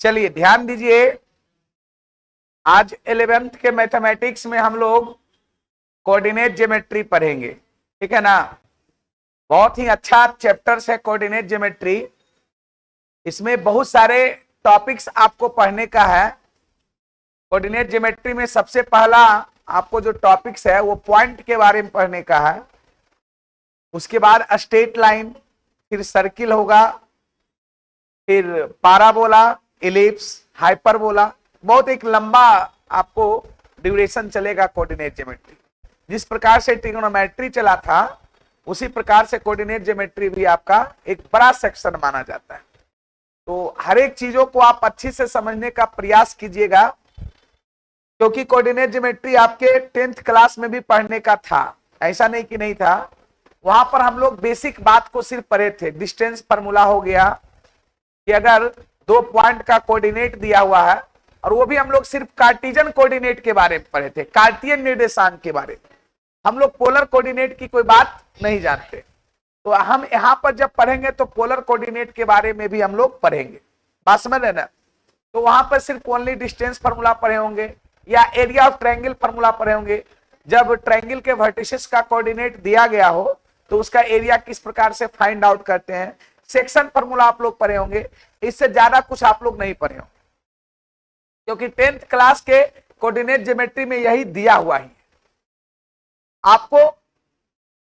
चलिए ध्यान दीजिए, आज 11th के मैथमेटिक्स में हम लोग कोऑर्डिनेट ज्योमेट्री पढ़ेंगे, ठीक है ना। बहुत ही अच्छा चैप्टर्स है कोऑर्डिनेट ज्योमेट्री। इसमें बहुत सारे टॉपिक्स आपको पढ़ने का है। कोऑर्डिनेट ज्योमेट्री में सबसे पहला आपको जो टॉपिक्स है वो पॉइंट के बारे में पढ़ने का है। उसके बाद स्ट्रेट लाइन, फिर सर्किल होगा, फिर पाराबोला, इलिप्स, हाइपरबोला। बहुत एक लंबा आपको ड्यूरेशन चलेगा कोऑर्डिनेट ज्योमेट्री। जिस प्रकार से ट्रिग्नोमेट्री चला था उसी प्रकार से कोऑर्डिनेट ज्योमेट्री भी आपका एक बड़ा सेक्शन माना जाता है। तो हर एक चीजों को आप अच्छी से समझने का प्रयास कीजिएगा, क्योंकि कोऑर्डिनेट ज्योमेट्री आपके 10th क्लास में भी पढ़ने का था, ऐसा नहीं कि नहीं था। वहां पर हम लोग बेसिक बात को सिर्फ पढ़े थे। डिस्टेंस फार्मूला हो गया कि अगर दो पॉइंट का कोऑर्डिनेट दिया हुआ है, और वो भी हम लोग सिर्फ कार्टिजन कोऑर्डिनेट के बारे में पढ़े थे, कार्टियन निर्देशांक के बारे में। हम लोग पोलर कोऑर्डिनेट की कोई बात नहीं जानते। तो हम यहां पर जब पढ़ेंगे तो पोलर कोऑर्डिनेट के बारे में भी हम लोग पढ़ेंगे, बात समझ रहे ना। तो वहां पर सिर्फ ओनली डिस्टेंस फार्मूला पढ़े होंगे या एरिया ऑफ ट्रायंगल फार्मूला पढ़े होंगे। जब ट्रायंगल के वर्टिसेस का कोऑर्डिनेट दिया गया हो तो उसका एरिया किस प्रकार से फाइंड आउट करते हैं, सेक्शन फार्मूला आप लोग पढ़े होंगे। इससे ज्यादा कुछ आप लोग नहीं पढ़े होंगे, क्योंकि 10th क्लास के कोऑर्डिनेट ज्योमेट्री में यही दिया हुआ है आपको।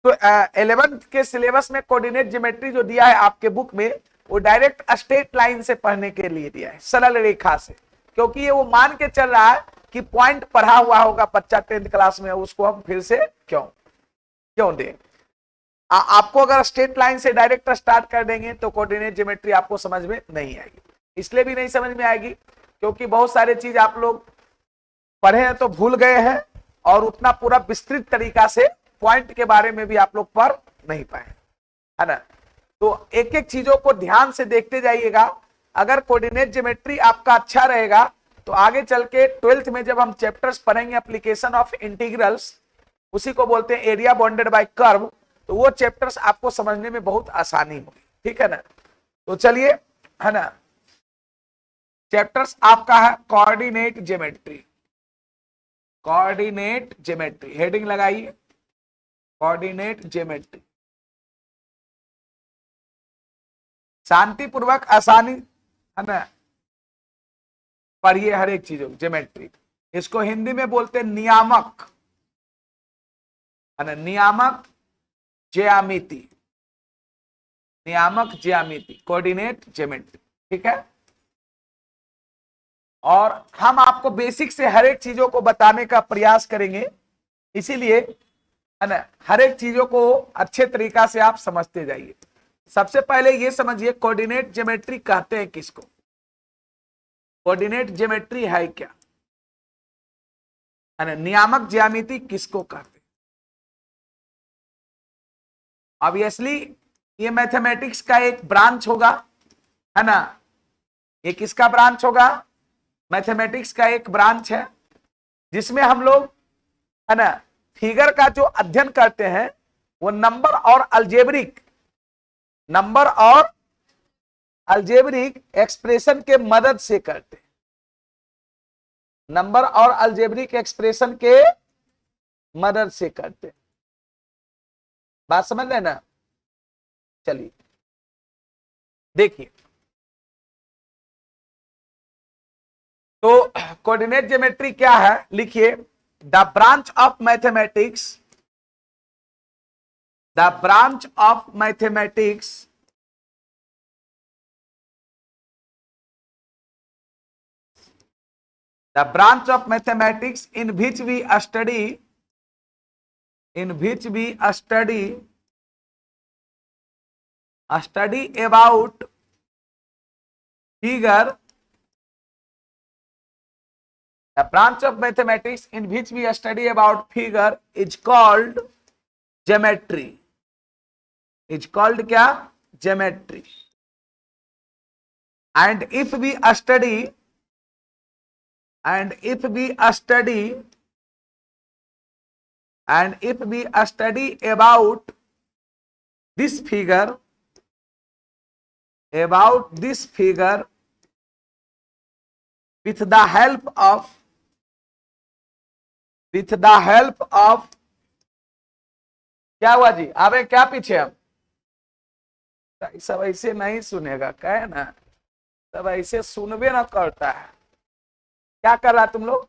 तो 11th के सिलेबस में कोऑर्डिनेट ज्योमेट्री जो दिया है आपके बुक में, वो डायरेक्ट स्ट्रेट लाइन से पढ़ने के लिए दिया है, सरल रेखा से। क्योंकि ये वो मान के चल रहा है कि पॉइंट पढ़ा हुआ होगा बच्चा 10th क्लास में, उसको हम फिर से क्यों दें। आपको अगर स्ट्रेट लाइन से डायरेक्ट स्टार्ट कर देंगे तो कोऑर्डिनेट ज्योमेट्री आपको समझ में नहीं आएगी। इसलिए भी नहीं समझ में आएगी क्योंकि बहुत सारे चीज आप लोग पढ़े हैं तो भूल गए हैं, और उतना पूरा विस्तृत तरीका से पॉइंट के बारे में भी आप लोग पढ़ नहीं पाए, है ना। तो एक एक चीजों को ध्यान से देखते जाइएगा। अगर कोऑर्डिनेट ज्योमेट्री आपका अच्छा रहेगा तो आगे चल के 12th में जब हम चैप्टर्स पढ़ेंगे एप्लीकेशन ऑफ इंटीग्रल्स, उसी को बोलते हैं एरिया बाउंडेड बाय कर्व, तो वो चैप्टर्स आपको समझने में बहुत आसानी होगी, ठीक है ना। तो चलिए, है ना, चैप्टर्स आपका है coordinate geometry. Coordinate geometry heading लगाइए, कोऑर्डिनेट ज्योमेट्री। शांतिपूर्वक आसानी, है ना, पढ़िए हर एक चीजों ज्योमेट्री। इसको हिंदी में बोलते हैं नियामक, है ना, नियामक ज्यामिति, नियामक ज्यामिति, कोऑर्डिनेट ज्योमेट्री, ठीक है। और हम आपको बेसिक से हर एक चीजों को बताने का प्रयास करेंगे, इसीलिए, है ना, हर एक चीजों को अच्छे तरीका से आप समझते जाइए। सबसे पहले ये समझिए कोऑर्डिनेट ज्योमेट्री कहते हैं किसको, कोऑर्डिनेट ज्योमेट्री है क्या, है ना, नियामक ज्यामिति किसको कहते हैं। ऑब्वियसली ये मैथमेटिक्स का एक ब्रांच होगा, है ना। ये किसका ब्रांच होगा, मैथमेटिक्स का एक ब्रांच है, जिसमें हम लोग, है ना, फिगर का जो अध्ययन करते हैं वो नंबर और अल्जेब्रिक एक्सप्रेशन के मदद से करते हैं, नंबर और अल्जेब्रिक एक्सप्रेशन के मदद से करते हैं। बात समझ रहे ना। चलिए देखिए, तो कोऑर्डिनेट ज्योमेट्री क्या है, लिखिए, the branch of mathematics, the branch of mathematics the branch of mathematics in which we study about figure, the branch of mathematics in which we study about figure is called geometry, is called क्या, geometry. And if we study about this figure with the help of क्या हुआ जी, आवे क्या पीछे हम सब ऐसे नहीं सुनेगा, क्या है ना, सब ऐसे सुनबे ना करता है। क्या कर रहा तुम लोग,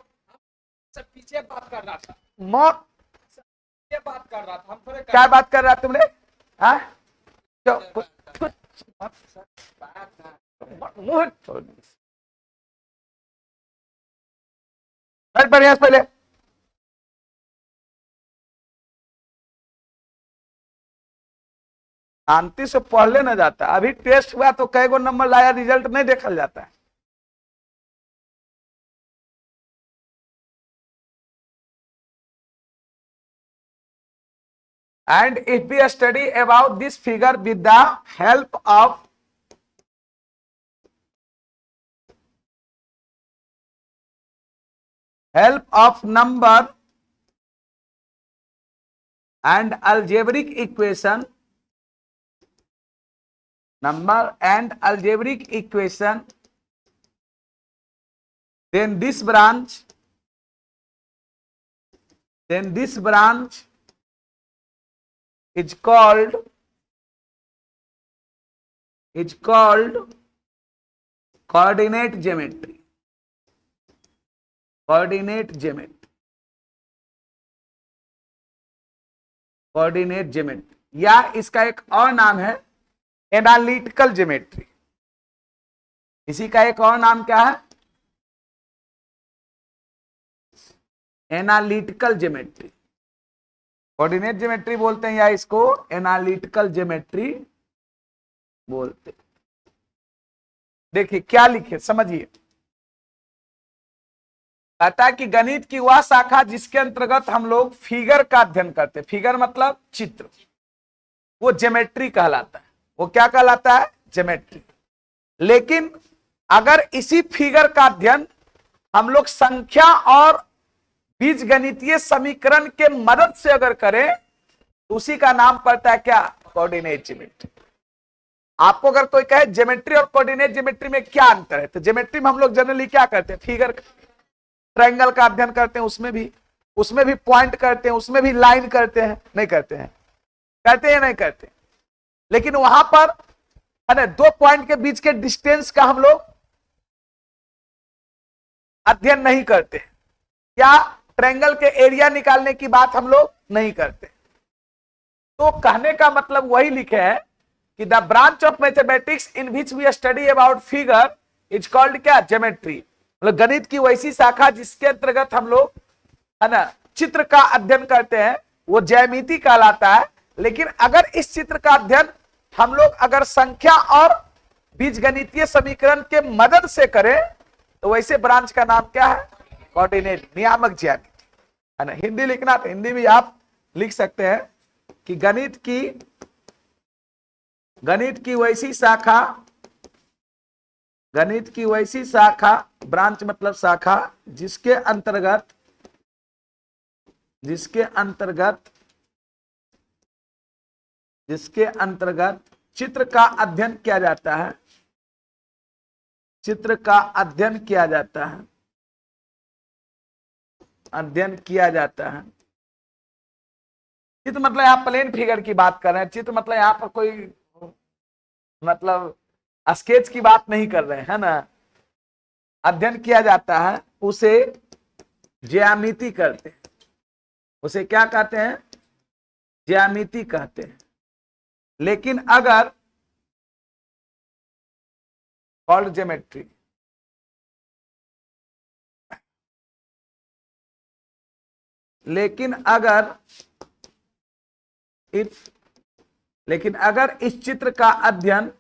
सब पीछे बात कर रहा था, मौत पीछे बात कर रहा था, हम थोड़े क्या बात कर रहा तुमने, हाँ मुंह बढ़िया पहले। शांति से पढ़ लेना जाता है, अभी टेस्ट हुआ तो कई गो नंबर लाया, रिजल्ट नहीं देखा जाता है। And if we study about this figure with the help of number and algebraic equation, then this branch is called coordinate geometry. Coordinate geometry, या इसका एक और नाम है एनालिटिकल ज्योमेट्री। इसी का एक और नाम क्या है, एनालिटिकल ज्योमेट्री। कोऑर्डिनेट ज्योमेट्री बोलते हैं या इसको एनालिटिकल ज्योमेट्री बोलते हैं। देखिए क्या लिखे, समझिए। कहता है कि गणित की वह शाखा जिसके अंतर्गत हम लोग फिगर का अध्ययन करते हैं, फिगर मतलब चित्र, वो ज्योमेट्री कहलाता है। वो क्या कहलाता है, ज्योमेट्री। लेकिन अगर इसी फिगर का अध्ययन हम लोग संख्या और बीजगणितीय समीकरण के मदद से अगर करें तो उसी का नाम पड़ता है क्या, कोऑर्डिनेट ज्योमेट्री। आपको अगर कोई कहे ज्योमेट्री और कोऑर्डिनेट ज्योमेट्री में क्या अंतर है, तो ज्योमेट्री में हम लोग जनरली क्या करते हैं, फिगर ट्रायंगल का अध्ययन करते हैं, उसमें भी पॉइंट करते हैं, उसमें भी लाइन करते हैं, नहीं करते हैं, करते हैं नहीं करते। लेकिन वहां पर है ना, दो पॉइंट के बीच के डिस्टेंस का हम लोग अध्ययन नहीं करते, या ट्रायंगल के एरिया निकालने की बात हम लोग नहीं करते। तो कहने का मतलब वही लिखे है कि the branch of mathematics in which we study about figure is called क्या, ज्योमेट्री। मतलब गणित की वैसी शाखा जिसके अंतर्गत हम लोग है ना चित्र का अध्ययन करते हैं, वो ज्यामिति कहलाता है। लेकिन अगर इस चित्र का अध्ययन हम लोग अगर संख्या और बीजगणितीय समीकरण के मदद से करें तो वैसे ब्रांच का नाम क्या है, कोऑर्डिनेट, नियामक ज्यामिति, है ना। हिंदी लिखना तो हिंदी भी आप लिख सकते हैं कि गणित की वैसी शाखा, ब्रांच मतलब शाखा, जिसके अंतर्गत चित्र का अध्ययन किया जाता है, चित्र मतलब आप प्लेन फिगर की बात कर रहे हैं, चित्र मतलब यहाँ पर कोई मतलब स्केच की बात नहीं कर रहे हैं ना। अध्ययन किया जाता है उसे ज्यामिति करते हैं, उसे क्या कहते हैं, ज्यामिति कहते हैं। लेकिन अगर कॉल्ड ज्योमेट्री, लेकिन अगर इस चित्र का अध्ययन,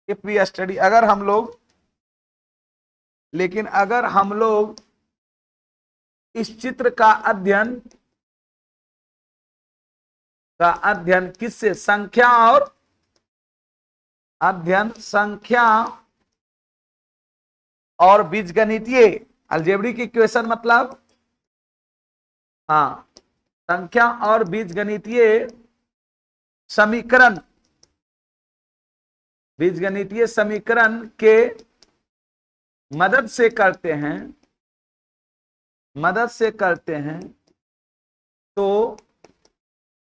इफ वी स्टडी, अगर हम लोग इस चित्र का अध्ययन किससे, संख्या और बीजगणितीय, अलजेब्रिक इक्वेशन मतलब हाँ, संख्या और बीजगणितीय समीकरण के मदद से करते हैं, मदद से करते हैं, तो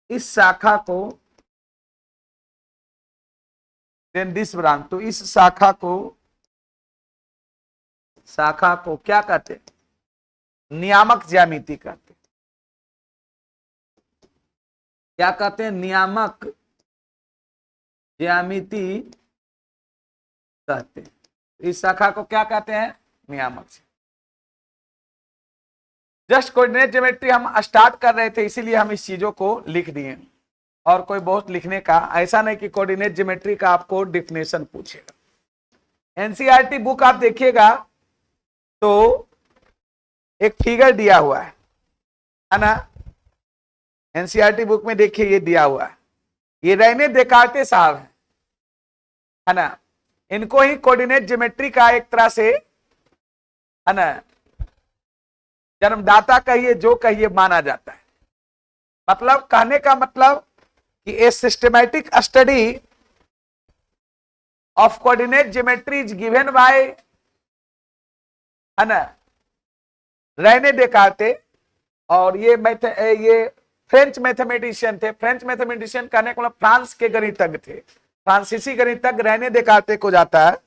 इस शाखा को, देन दिस ब्रांच, तो इस शाखा को क्या कहते हैं? नियामक ज्यामिति कहते हैं। क्या कहते हैं? नियामक ज्यामिति कहते हैं। इस शाखा को क्या कहते हैं? नियामक। जस्ट कोऑर्डिनेट ज्योमेट्री हम स्टार्ट कर रहे थे, इसीलिए हम इस चीजों को लिख दिए, और कोई बहुत लिखने का ऐसा नहीं कि कोऑर्डिनेट ज्योमेट्री का आपको डिफिनेशन पूछेगा। एनसीईआरटी बुक आप देखिएगा तो एक फिगर दिया हुआ है ना। एनसीईआरटी बुक में देखिए ये दिया हुआ है, ये रेने देकार्ते साहब है ना। इनको ही कोऑर्डिनेट ज्योमेट्री का एक तरह से है ना जन्मदाता कहिए, जो कहिए, माना जाता है। मतलब कहने का मतलब कि a systematic study of coordinate geometry is given by है ना रेने देकार्ते, और ये फ्रेंच मैथमेटिशियन थे। फ्रेंच मैथमेटिशियन कहने का मतलब फ्रांस के गणितज्ञ थे, फ्रांसीसी गणितज्ञ रेने देकार्ते को जाता है।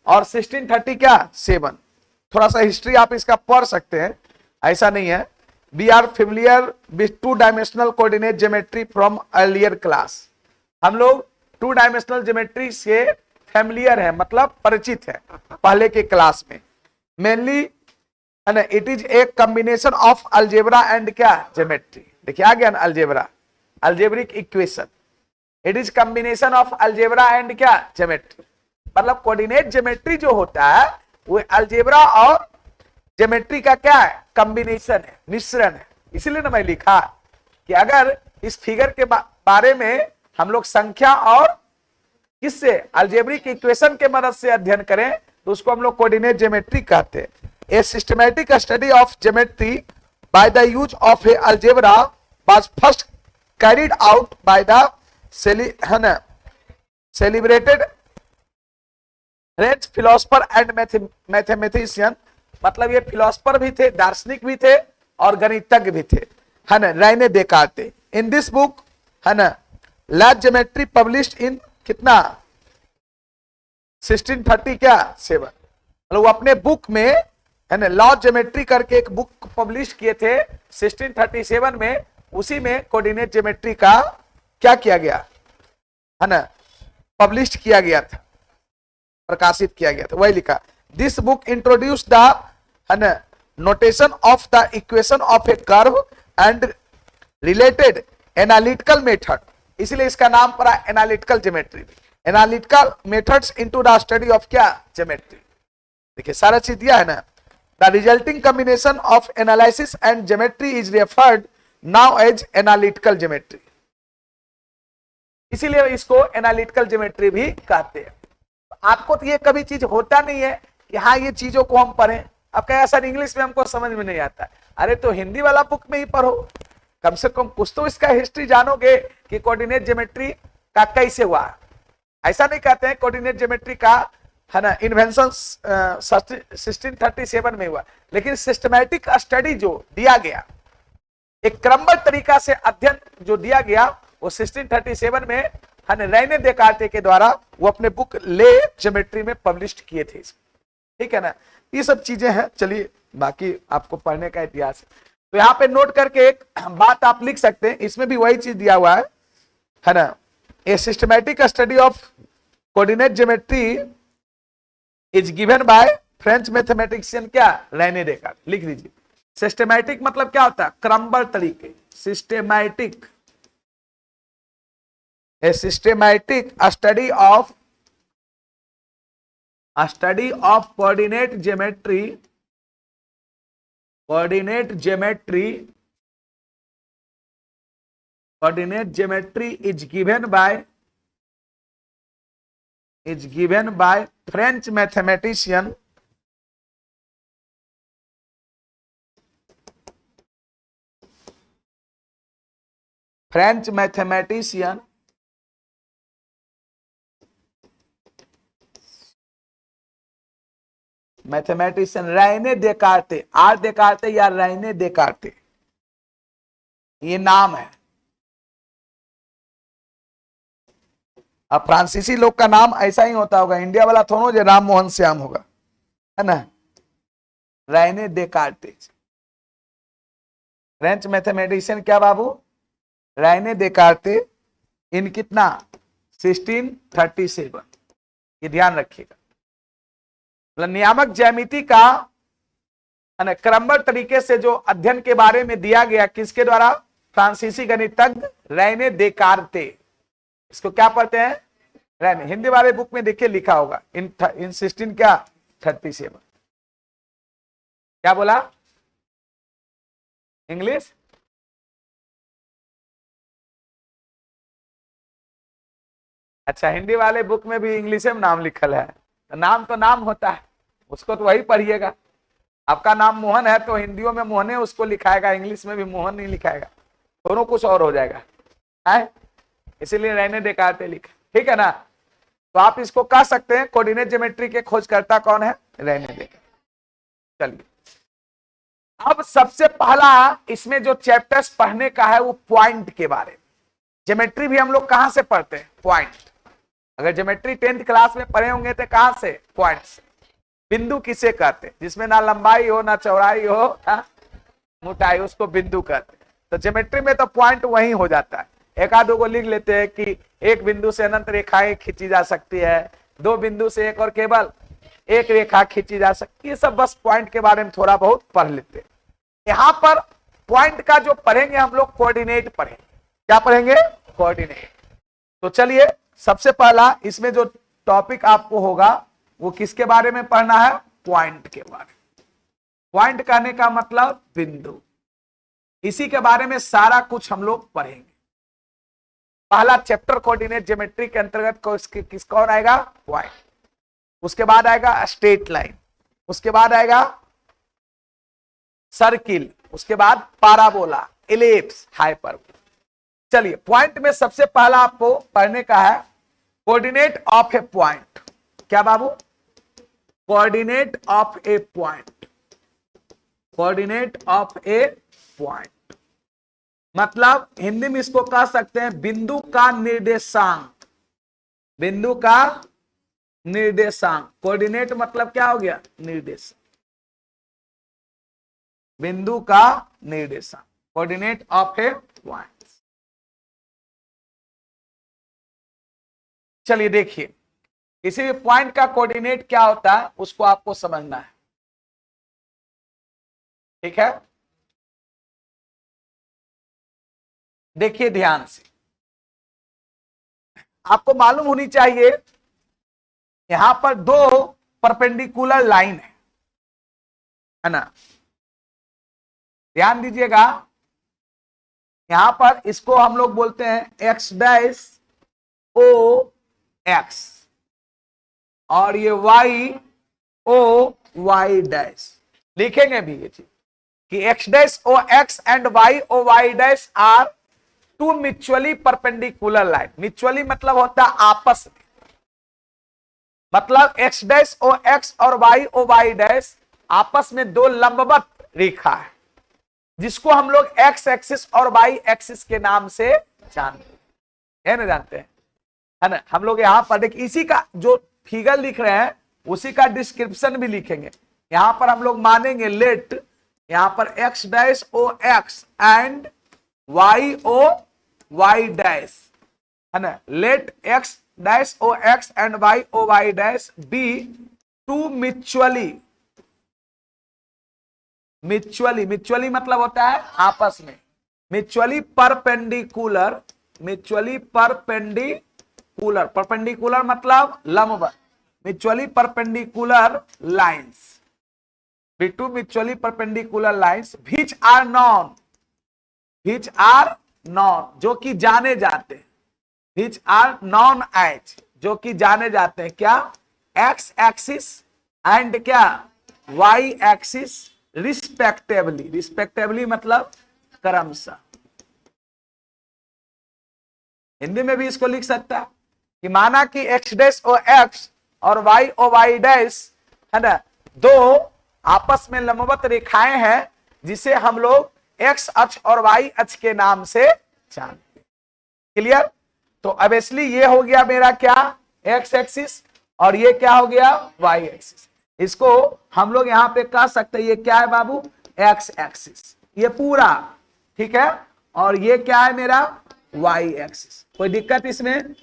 और 1637 थोड़ा सा हिस्ट्री आप इसका पढ़ सकते हैं, ऐसा नहीं है। We are familiar with 2 dimensional coordinate geometry from earlier class. हम लोग 2 डायमेंशनल ज्योमेट्री से फेमिलियर है, मतलब परिचित है पहले के क्लास में। मेनली है ना it is a combination of algebra and क्या ज्योमेट्री। देखिए आ गया ना algebra, algebraic equation. It is combination of algebra and क्या ज्योमेट्री। मतलब कोऑर्डिनेट ज्योमेट्री जो होता है वो अलजेब्रा और ज्योमेट्री का क्या है? कॉम्बिनेशन है, मिश्रण है। इसलिए ना मैं लिखा कि अगर इस फिगर के बारे में हम लोग संख्या और किससे अलजेब्रिक इक्वेशन के मदद से अध्ययन करें तो उसको हम लोग कोऑर्डिनेट ज्योमेट्री कहते हैं। A systematic study of geometry by the use of a algebra was first carried out by the celebrated French philosopher and mathematician. मतलब ये फिलोसफर भी थे, दार्शनिक भी थे और गणितज्ञ भी थे, है ना, रेने देकार्ते। इन दिस बुक है ना लॉ ज्योमेट्री पब्लिश्ड इन कितना 1630 क्या 7। मतलब वो अपने बुक में है ना लॉ ज्योमेट्री करके एक बुक पब्लिश किए थे 1637 में। उसी में कोऑर्डिनेट ज्योमेट्री का क्या किया गया है ना पब्लिश किया गया था, प्रकाशित किया गया था। वही लिखा दिस बुक इंट्रोड्यूस द है ना notation of the equation of a curve and related analytical method. इसलिए इसका नाम पड़ा analytical geometry. Analytical methods into the study of क्या ज्योमेट्री। देखिए सारा चीज दिया है ना। The resulting combination of analysis and geometry is referred now as analytical geometry. इसीलिए इसको एनालिटिकल ज्योमेट्री भी कहते हैं। आपको तो ये कभी चीज होता नहीं है कि हाँ ये चीजों को हम पढ़ें। अब क्या सर इंग्लिश में हमको समझ में नहीं आता। अरे तो हिंदी वाला बुक में ही पढ़ो, कम से कम कुछ तो इसका हिस्ट्री जानोगे कि कोऑर्डिनेट ज्योमेट्री का कैसे हुआ। ऐसा नहीं कहते हैं कोऑर्डिनेट ज्योमेट्री का है ना इन्वेंशन 1637 में हुआ, लेकिन सिस्टमैटिक स्टडी जो दिया गया, एक क्रमबद्ध तरीका से अध्ययन जो दिया गया वो 1637 में है ना रेने देकार्ते के द्वारा वो अपने बुक ले ज्योमेट्री में पब्लिश किए थे। ठीक है ना, ये सब चीजें हैं। चलिए बाकी आपको पढ़ने का इतिहास तो यहाँ पे नोट करके एक बात आप लिख सकते हैं। इसमें भी वही चीज दिया हुआ है ना। A systematic study of coordinate geometry is given by French mathematician क्या रेने देकार्ते। लिख दीजिए। सिस्टमैटिक मतलब क्या होता है? क्रमबद्ध तरीके। Systematic, a systematic study of coordinate geometry, coordinate geometry is given by French mathematician mathematician Rene Descartes, R Descartes या रैने देकार्ते, ये नाम है। अब फ्रांसीसी लोग का नाम ऐसा ही होता होगा, इंडिया वाला थोड़ा जो राम मोहन श्याम होगा, है ना। रैने देकार्ते, फ्रेंच मैथमेटिशियन क्या बाबू, रैने देकार्ते, इन कितना 1637, ये ध्यान रखिएगा। मतलब नियामक ज्यामिति का क्रमबद्ध तरीके से जो अध्ययन के बारे में दिया गया, किसके द्वारा, फ्रांसीसी गणितज्ञ रैने देकार्ते। इसको क्या पढ़ते हैं, रैने। हिंदी वाले बुक में देखिए लिखा होगा इन 16 क्या 37। क्या बोला, इंग्लिश, अच्छा हिंदी वाले बुक में भी इंग्लिश में नाम लिखल है, तो नाम तो नाम होता है, उसको तो वही पढ़िएगा। आपका नाम मोहन है तो हिंदियों में मोहने उसको लिखाएगा, इंग्लिश में भी मोहन नहीं लिखाएगा, दोनों कुछ और हो जाएगा, है इसीलिए रैने देकार्ते लिखा, ठीक है ना। तो आप इसको कह सकते हैं कोऑर्डिनेट ज्योमेट्री के खोजकर्ता कौन है, रैने देकार्ते। चलिए अब सबसे पहला इसमें जो चैप्टर्स पढ़ने का है वो पॉइंट के बारे में। ज्योमेट्री भी हम लोग कहां से पढ़ते हैं, पॉइंट। अगर ज्योमेट्री 10th क्लास में पढ़े होंगे तो कहां से, पॉइंट से। बिंदु किसे कहते, जिसमें ना लंबाई हो ना चौड़ाई हो ना मोटाई, उसको बिंदु कहते हैं। तो ज्योमेट्री में तो पॉइंट वही हो जाता है। एक आधो को लिख लेते हैं कि एक बिंदु से अनंत रेखाएं खींची जा सकती है, दो बिंदु से एक और केवल एक रेखा खींची जा सकती है, सब बस पॉइंट के बारे में थोड़ा बहुत पढ़ लेते हैं। यहां पर पॉइंट का जो पढ़ेंगे हम लोग कोऑर्डिनेट पढ़ेंगे। क्या पढ़ेंगे, कोऑर्डिनेट। तो चलिए सबसे पहला इसमें जो टॉपिक आपको होगा वो किसके बारे में पढ़ना है, पॉइंट के बारे में। पॉइंट कहने का मतलब बिंदु, इसी के बारे में सारा कुछ हम लोग पढ़ेंगे। पहला चैप्टर कोऑर्डिनेट ज्योमेट्री के अंतर्गत किस कौन आएगा, पॉइंट। उसके बाद आएगा स्ट्रेट लाइन, उसके बाद आएगा सर्किल, उसके बाद पाराबोला, इलिप्स, हाइपरबोला। चलिए पॉइंट में सबसे पहला आपको पढ़ने का है कोऑर्डिनेट ऑफ ए पॉइंट। क्या बाबू, coordinate of a point. Coordinate of a point मतलब हिंदी में इसको कह सकते हैं बिंदु का निर्देशांक। बिंदु का निर्देशांक, कोऑर्डिनेट मतलब क्या हो गया, निर्देशांक। बिंदु का निर्देशांक, कोऑर्डिनेट ऑफ ए पॉइंट। चलिए देखिए किसी भी पॉइंट का कोऑर्डिनेट क्या होता है उसको आपको समझना है, ठीक है। देखिए ध्यान से, आपको मालूम होनी चाहिए यहां पर दो परपेंडिकुलर लाइन है ना। ध्यान दीजिएगा, यहां पर इसको हम लोग बोलते हैं एक्स डैश ओ एक्स और ये वाई ओ वाई डैश। लिखेंगे भी ये चीज कि x dash O x and y O y dash are two mutually perpendicular line. Mutually मतलब होता है आपस में, मतलब एक्स डैश ओ एक्स और वाई ओ वाई डैश आपस में दो लंबवत रेखा है, जिसको हम लोग एक्स एक्सिस और वाई एक्सिस के नाम से जानते हैं, ना जानते हैं, है ना। हम लोग यहां पर देखिए इसी का जो फिगर लिख रहे हैं उसी का डिस्क्रिप्शन भी लिखेंगे। यहां पर हम लोग मानेंगे लेट, यहां पर x dash O x and y O y dash, है ना। Let x dash O x and y O y dash be two mutually, mutually, mutually मतलब होता है आपस में, mutually perpendicular, mutually perpendicular, perpendicular मतलब लंबवत, mutually perpendicular lines, two mutually perpendicular lines which are known, which are known जो कि जाने जाते हैं, व्हिच आर नॉन एज जो कि जाने जाते हैं, क्या, एक्स एक्सिस एंड क्या, वाई एक्सिस रिस्पेक्टिवली। रिस्पेक्टिवली मतलब क्रमशः। हिंदी में भी इसको लिख सकता है कि माना कि एक्स डैश ओ एक्स और वाई ओ वाई डैश, है ना, दो आपस में लंबवत रेखाएं हैं जिसे हम लोग एक्स अक्ष और वाई अक्ष के नाम से जानते हैं। क्लियर? तो ऑब्वियसली ये हो गया मेरा क्या, एक्स एक्सिस, और ये क्या हो गया, वाई एक्सिस। इसको हम लोग यहां पे कह सकते हैं ये क्या है बाबू, एक्स एक्सिस, ये पूरा, ठीक है। और ये क्या है मेरा, वाई एक्सिस। कोई दिक्कत इसमें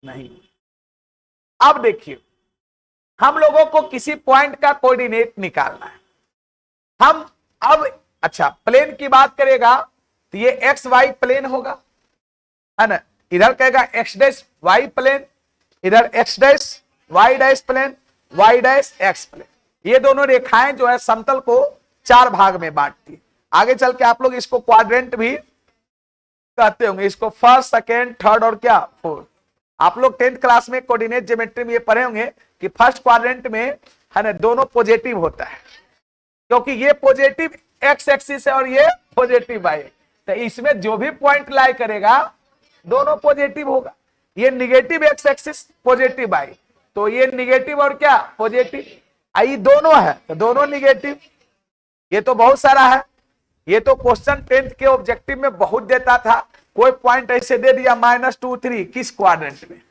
नहीं। अब देखिए, हम लोगों को किसी पॉइंट का कोऑर्डिनेट निकालना है। हम अब अच्छा प्लेन की बात करेगा तो ये एक्स वाई प्लेन होगा, है ना। इधर कहेगा एक्स डैश वाई प्लेन, इधर x dash y dash plane, y dash x plane. ये दोनों रेखाएं जो है समतल को 4 भाग में बांटती है। आगे चल के आप लोग इसको क्वाड्रेंट भी कहते होंगे, इसको फर्स्ट, सेकेंड, थर्ड और क्या, फोर्थ। आप लोग 10th क्लास में कोऑर्डिनेट ज्योमेट्री में ये पढ़े होंगे कि फर्स्ट क्वाड्रेंट में, है ना, दोनों पॉजिटिव होता है, क्योंकि ये पॉजिटिव एक्स एक्सिस है और ये पॉजिटिव वाई। तो इसमें जो भी पॉइंट लाई करेगा दोनों पॉजिटिव होगा। ये negative x axis, positive y, तो ये निगेटिव और क्या, पॉजिटिव। आई दोनों है तो दोनों निगेटिव। ये तो बहुत सारा है, ये तो क्वेश्चन 10th के ऑब्जेक्टिव में बहुत देता था। कोई पॉइंट ऐसे दे दिया -2 3 किस क्वाड्रेंट में,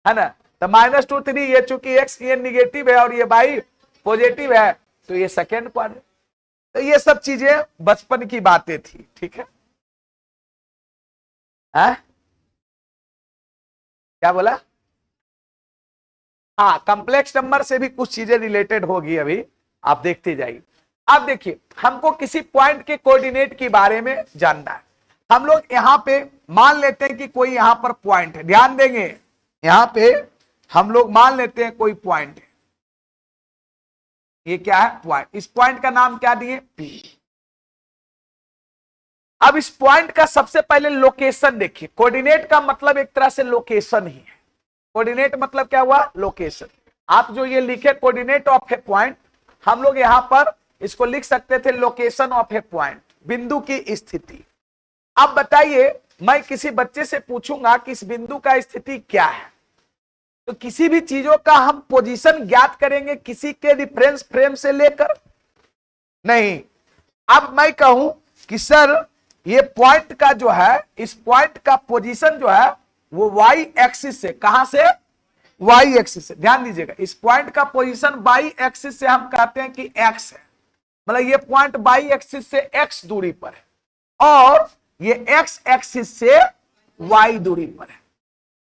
है ना, तो -2 3 ये चूंकि एक्स ये निगेटिव है और ये वाई पॉजिटिव है, तो ये सेकेंड क्वाड्रेंट। तो ये सब चीजें बचपन की बातें थी, ठीक है। क्या बोला? हाँ, कॉम्प्लेक्स नंबर से भी कुछ चीजें रिलेटेड होगी, अभी आप देखते जाइए। अब देखिए, हमको किसी पॉइंट के कोऑर्डिनेट के बारे में जानना है। हम लोग यहां पे मान लेते हैं कि कोई यहां पर पॉइंट है, ध्यान देंगे, यहां पे हम लोग मान लेते हैं कोई पॉइंट है। ये क्या है, पॉइंट। इस पॉइंट का नाम क्या दिए, P। अब इस पॉइंट का सबसे पहले लोकेशन देखिए। कोऑर्डिनेट का मतलब एक तरह से लोकेशन ही है। कोऑर्डिनेट मतलब क्या हुआ, लोकेशन। आप जो ये लिखे कोऑर्डिनेट ऑफ ए पॉइंट, हम लोग यहां पर इसको लिख सकते थे लोकेशन ऑफ ए पॉइंट, बिंदु की स्थिति। अब बताइए, मैं किसी बच्चे से पूछूंगा कि इस बिंदु का स्थिति क्या है, तो किसी भी चीजों का हम पोजीशन ज्ञात करेंगे किसी के रेफरेंस फ्रेम से लेकर? नहीं। अब मैं कहूं कि सर ये पॉइंट का जो है, इस पॉइंट का पोजीशन जो है वो वाई एक्सिस से, कहां से, वाई एक्सिस से। ध्यान दीजिएगा, इस पॉइंट का पोजीशन वाई एक्सिस से हम कहते हैं कि एक्स है, मतलब ये पॉइंट वाई एक्सिस से एक्स दूरी पर है और ये एक्स एक्सिस से वाई दूरी पर है।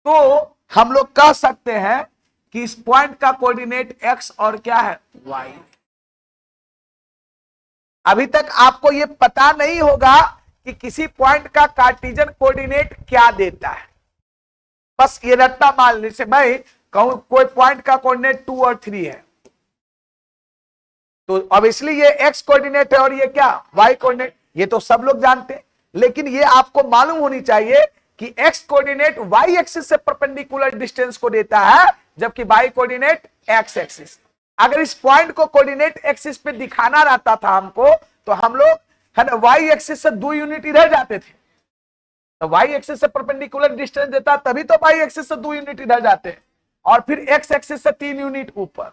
तो हम लोग कह सकते हैं कि इस पॉइंट का कोऑर्डिनेट एक्स और क्या है, वाई। अभी तक आपको ये पता नहीं होगा कि किसी पॉइंट का कार्टेशियन कोऑर्डिनेट क्या देता है। बस ये रट्टा मान लीजिए, से मैं कहूं कोई पॉइंट का कोऑर्डिनेट 2 और 3 है, तो ऑब्वियसली ये एक्स कोऑर्डिनेट है और ये क्या, वाई कोऑर्डिनेट। ये तो सब लोग जानते हैं, लेकिन ये आपको मालूम होनी चाहिए कि एक्स कोऑर्डिनेट वाई एक्सिस से परपेंडिकुलर डिस्टेंस को देता है, जबकि वाई कोऑर्डिनेट एक्स एक्सिस। अगर इस पॉइंट को कोऑर्डिनेट एक्सिस पे दिखाना रहता था हमको, तो हम लोग, है ना, वाई एक्सिस से 2 यूनिट इधर जाते थे, तो वाई एक्सिस से परपेंडिकुलर डिस्टेंस देता, तभी तो वाई एक्सिस से 2 यूनिट इधर जाते हैं और फिर एक्स एक्सिस से 3 यूनिट ऊपर।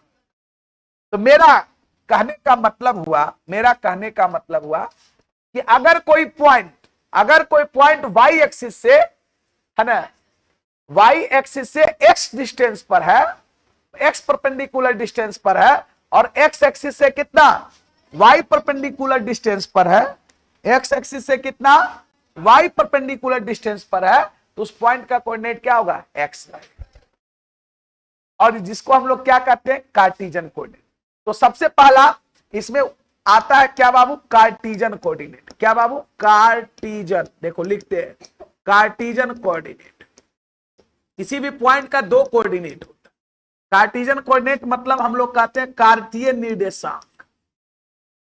तो मेरा कहने का मतलब हुआ कि अगर कोई पॉइंट वाई एक्सिस से, है ना, वाई एक्सिस से एक्स डिस्टेंस पर है, एक्स परपेंडिकुलर डिस्टेंस पर है, और एक्स एक्सिस से कितना, वाई परपेंडिकुलर डिस्टेंस पर है, एक्स एक्सिस से कितना, वाई परपेंडिकुलर डिस्टेंस पर है, तो उस पॉइंट का कोऑर्डिनेट क्या होगा, एक्स। और जिसको हम लोग क्या कहते हैं, कार्टेशियन कोऑर्डिनेट। तो सबसे पहला इसमें आता है क्या बाबू, कार्टेशियन कोऑर्डिनेट। क्या बाबू, कार्टेशियन। देखो लिखते हैं कार्टेशियन कोऑर्डिनेट। किसी भी पॉइंट का 2 कोऑर्डिनेट होता है। कार्टेशियन कोऑर्डिनेट मतलब हम लोग कहते हैं कार्तीय निर्देशांक।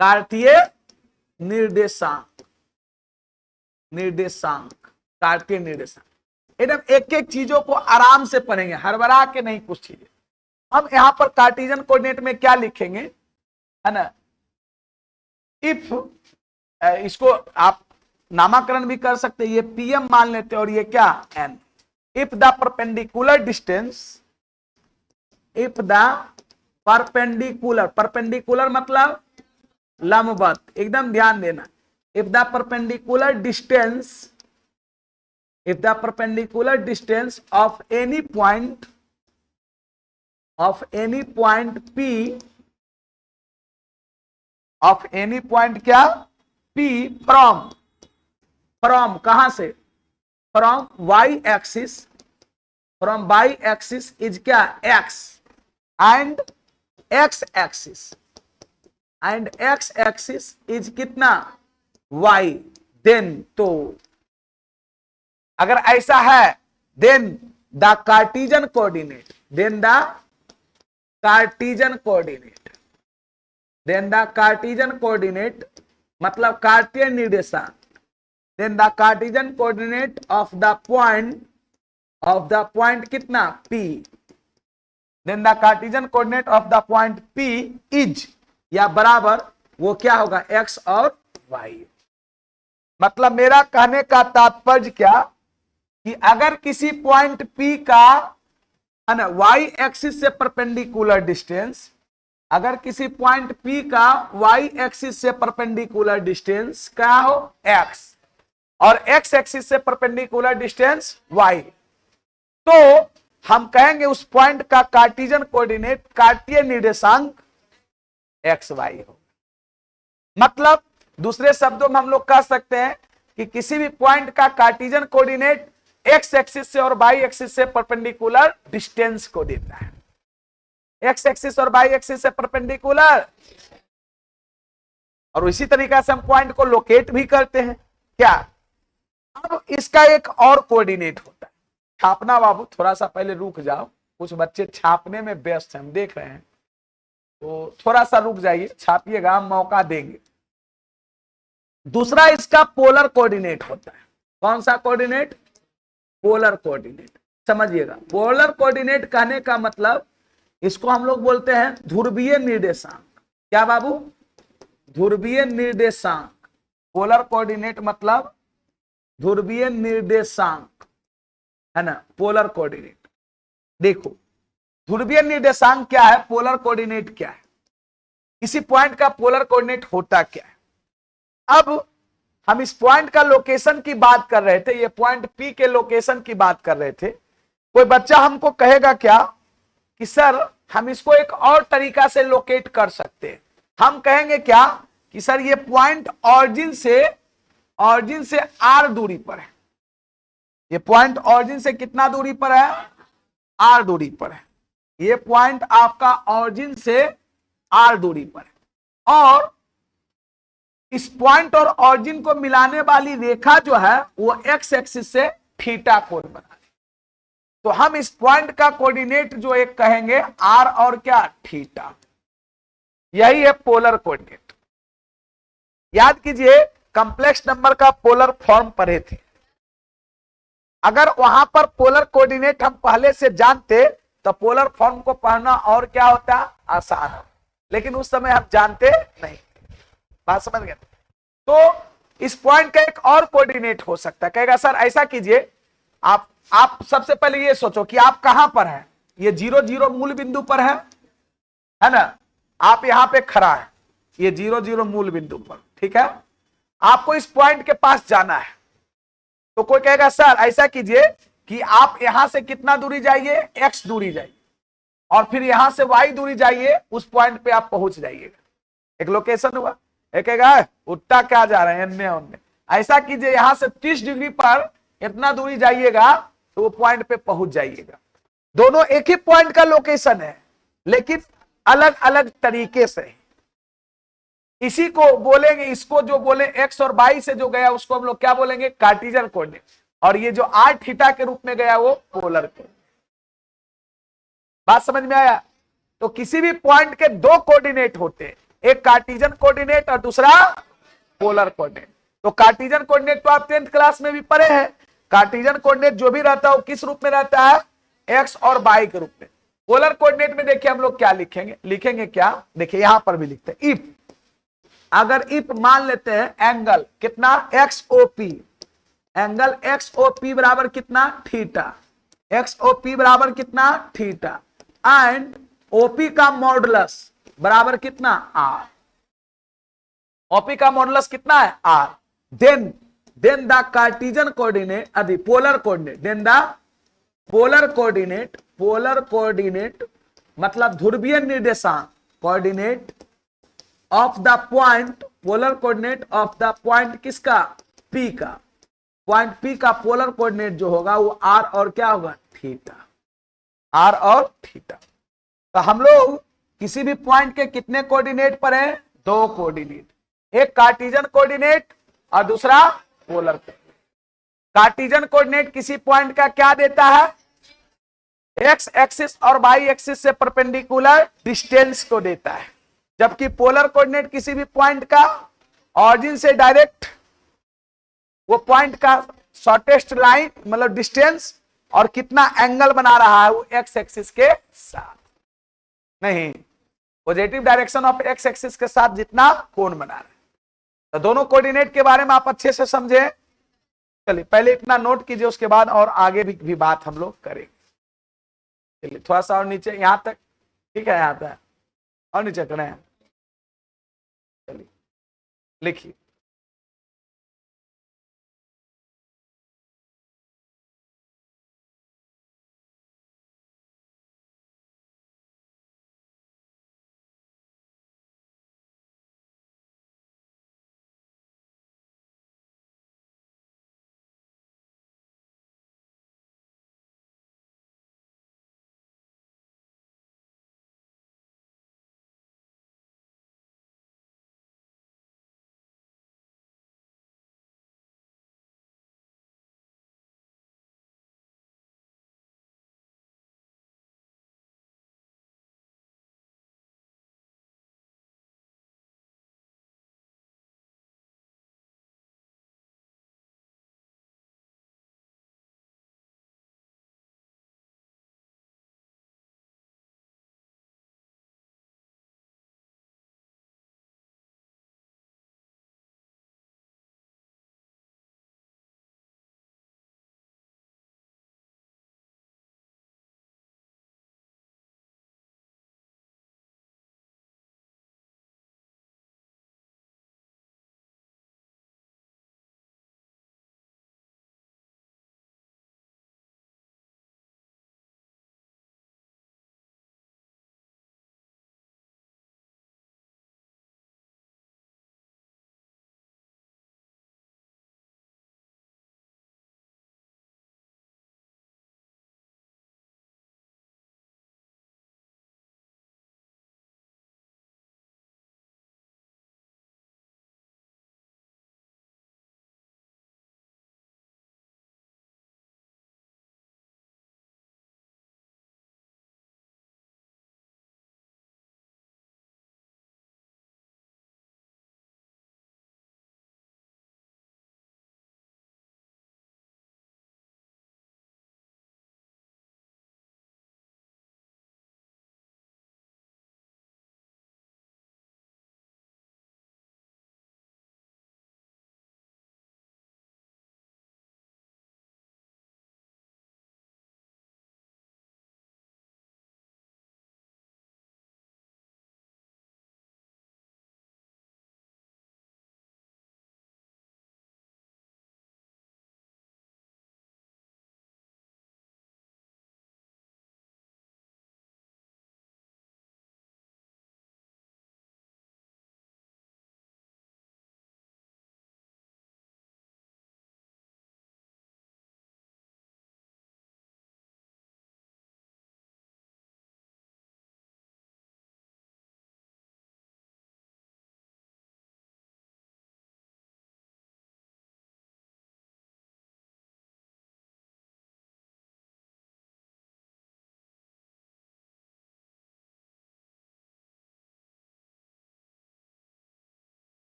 कार्तीय निर्देशांक, कार्तीय निर्देशांक। एकदम एक एक चीजों को आराम से पढ़ेंगे, हड़बड़ा के नहीं कुछ चीजें। हम यहां पर कार्टेशियन कोऑर्डिनेट में क्या लिखेंगे, है ना, इफ, इसको आप नामकरण भी कर सकते हैं, ये पीएम मान लेते हैं और ये क्या, n. If the perpendicular distance perpendicular, perpendicular मतलब लंबवत, एकदम ध्यान देना। If the perpendicular distance, if the perpendicular distance of any point P, of any point क्या P फ्रॉम कहां से, from y axis, from y axis is क्या x and x axis, and x axis is कितना y, then, तो अगर ऐसा है then the Cartesian coordinate, then the Cartesian coordinate, then the Cartesian coordinate मतलब कार्तीय निर्देशांक, then the Cartesian coordinate of the point कितना P, then the Cartesian coordinate of the point P is या बराबर, वो क्या होगा x और y। मतलब मेरा कहने का तात्पर्य क्या कि अगर किसी पॉइंट P का है ना y एक्सिस से परपेंडिकुलर डिस्टेंस, अगर किसी पॉइंट P का y एक्सिस से परपेंडिकुलर डिस्टेंस क्या हो x और x एक्सिस से परपेंडिकुलर डिस्टेंस y, तो हम कहेंगे उस पॉइंट का कार्टिजन कोऑर्डिनेट कार्तीय निर्देशांक x y हो। मतलब दूसरे शब्दों में हम लोग कह सकते हैं कि किसी भी पॉइंट का कार्टिजन कोऑर्डिनेट x एक्सिस से और y एक्सिस से परपेंडिकुलर डिस्टेंस को देता है, x एक्सिस और y एक्सिस से परपेंडिकुलर, और इसी तरीका से हम पॉइंट को लोकेट भी करते हैं क्या। अब इसका एक और कोऑर्डिनेट होता है, छापना बाबू थोड़ा सा पहले रुक जाओ, कुछ बच्चे छापने में व्यस्त हैं, हम देख रहे हैं, तो थोड़ा सा रुक जाइए, छापिएगा, हम मौका देंगे। दूसरा इसका पोलर कोऑर्डिनेट होता है, कौन सा कोऑर्डिनेट, पोलर कोऑर्डिनेट। समझिएगा, पोलर कोऑर्डिनेट कहने का मतलब इसको हम लोग बोलते हैं ध्रुवीय निर्देशांक। क्या बाबू, ध्रुवीय निर्देशांक। पोलर कोऑर्डिनेट मतलब ध्रुवीय निर्देशांक है ना, पोलर कोऑर्डिनेट। देखो ध्रुवीय निर्देशांक क्या है, पोलर कोऑर्डिनेट क्या है, किसी पॉइंट का पोलर कोऑर्डिनेट होता क्या है। अब हम इस पॉइंट का लोकेशन की बात कर रहे थे, ये पॉइंट P के लोकेशन की बात कर रहे थे। कोई बच्चा हमको कहेगा क्या कि सर हम इसको एक और तरीका से लोकेट कर सकते हैं। हम कहेंगे क्या कि सर ये पॉइंट ऑरिजिन से r दूरी पर है, ये पॉइंट ऑरिजिन से कितना दूरी पर है, r दूरी पर है। ये पॉइंट आपका ऑरिजिन से r दूरी पर है, और इस पॉइंट और ऑरिजिन को मिलाने वाली रेखा जो है वो x एक्सिस से थीटा कोण बना रही। तो हम इस पॉइंट का कोऑर्डिनेट जो एक कहेंगे r और क्या थीटा, यही है पोलर कोऑर्डिनेट। याद कीजिए कॉम्प्लेक्स नंबर का पोलर फॉर्म पढ़े थे, अगर वहां पर पोलर कोऑर्डिनेट हम पहले से जानते तो पोलर फॉर्म को पढ़ना और क्या होता आसान हो, लेकिन उस समय हम जानते नहीं। बात समझ गए। तो इस पॉइंट का एक और कोऑर्डिनेट हो सकता है, कहेगा सर ऐसा कीजिए, आप सबसे पहले ये सोचो कि आप कहां पर हैं, ये 0 0 मूल बिंदु पर है ना, आप यहां पे खड़ा है, ये 0 0 मूल बिंदु पर, ठीक है। आपको इस पॉइंट के पास जाना है, तो कोई कहेगा सर ऐसा कीजिए कि आप यहां से कितना दूरी जाइए, x दूरी जाइए, और फिर यहां से y दूरी जाइए, उस पॉइंट पे आप पहुंच जाइएगा। एक लोकेशन हुआ, एक कहेगा उठा क्या जा रहे हैं अन्य उन्ने, ऐसा कीजिए यहां से 30 डिग्री पर इतना दूरी जाइएगा तो वो पॉइंट पे पहुंच जाइएगा। दोनों एक ही पॉइंट का लोकेशन है लेकिन अलग अलग तरीके से। इसी को बोलेंगे, इसको जो बोले x और y से जो गया उसको हम लोग क्या बोलेंगे, कार्टिजन कोऑर्डिनेट, और ये जो r थीटा के रूप में गया वो पोलर कोऑर्डिनेट। बात समझ में आया। तो किसी भी पॉइंट के दो कोऑर्डिनेट होते हैं, एक कार्टिजन कोऑर्डिनेट और दूसरा पोलर कोऑर्डिनेट। तो कार्टिजन कोऑर्डिनेट तो आप 10th क्लास में भी पढ़े हैं। कार्टिजन कोऑर्डिनेट जो भी रहता है वो किस रूप में रहता है, x और y के रूप में। पोलर कोऑर्डिनेट में देखिए हम लोग क्या लिखेंगे क्या, देखिए यहां पर भी लिखते हैं इफ, अगर इफ मान लेते हैं एंगल कितना XOP, एंगल XOP बराबर कितना थीटा, XOP बराबर कितना थीटा, एंड ओपी का मॉडुलस बराबर कितना आर, ओपी का मॉडुलस कितना है r. Then the Cartesian coordinate अभी polar coordinate, then the polar coordinate मतलब ध्रुवीय निर्देशांक coordinate of the point, polar coordinate of the point किसका पी का, पॉइंट पी का पोलर कोऑर्डिनेट जो होगा वो आर और क्या होगा थीटा, आर और थीटा। तो हम लोग किसी भी पॉइंट के कितने कोऑर्डिनेट पर हैं, दो कोऑर्डिनेट, एक कार्टिजन कोऑर्डिनेट और दूसरा पोलर कोऑर्डिनेट। कार्टिजन कोऑर्डिनेट किसी पॉइंट का क्या देता है, एक्स एक्सिस और वाई एक्सिस से परपेंडिकुलर डिस्टेंस को देता है, जबकि पोलर कोऑर्डिनेट किसी भी पॉइंट का ऑरिजिन से डायरेक्ट वो पॉइंट का शॉर्टेस्ट लाइन मतलब डिस्टेंस और कितना एंगल बना रहा है वो एक्स एक्सिस के साथ, नहीं positive direction of x axis के साथ जितना कोण बना रहा है। तो दोनों कोऑर्डिनेट के बारे में आप अच्छे से समझे। चलिए पहले इतना नोट कीजिए, उसके बाद और आगे भी बात हम लोग करेंगे। चलिए थोड़ा सा और नीचे, यहां तक ठीक है, यहां तक और नीचे करें। चलिए लिखिए।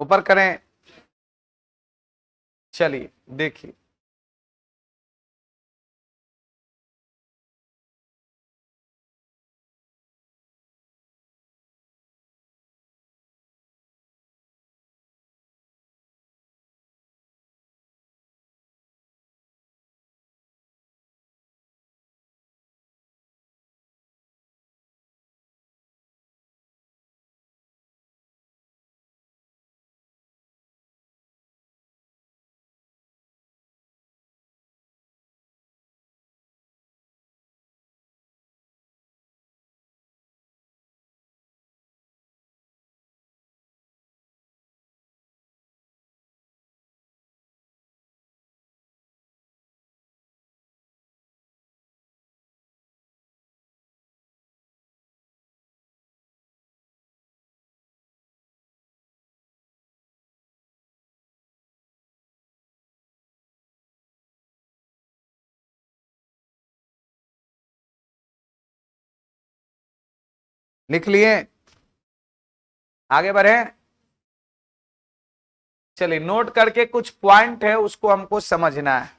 ऊपर करें, चलिए देखिए, लिख लिए, आगे बढ़े। चलिए नोट करके कुछ पॉइंट है उसको हमको समझना है।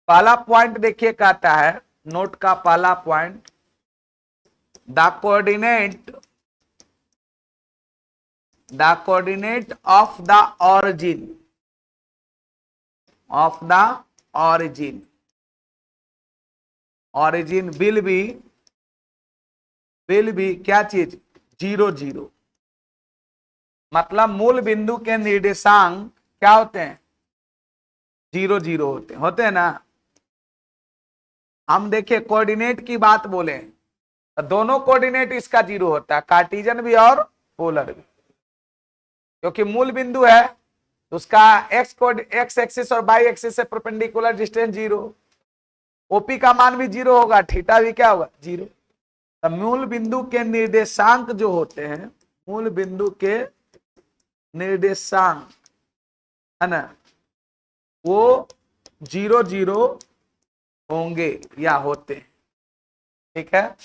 पहला पॉइंट देखिए कहता है, नोट का पहला point, the coordinate of the origin will be क्या चीज, 0 0। मतलब मूल बिंदु के निर्देशांक क्या होते हैं, 0 0 होते हैं ना। हम देखिए कोऑर्डिनेट की बात बोले तो दोनों कोऑर्डिनेट इसका 0 होता है, कार्टेशियन भी और पोलर भी, क्योंकि मूल बिंदु है तो उसका एक्स एक्सिस और वाई एक्सिस से परपेंडिकुलर डिस्टेंस 0, ओपी का मान भी 0 होगा, थीटा भी क्या होगा 0। तो मूल बिंदु के निर्देशांक जो होते हैं, मूल बिंदु के निर्देशांक है ना, वो 0 0 होंगे या होते हैं, ठीक है।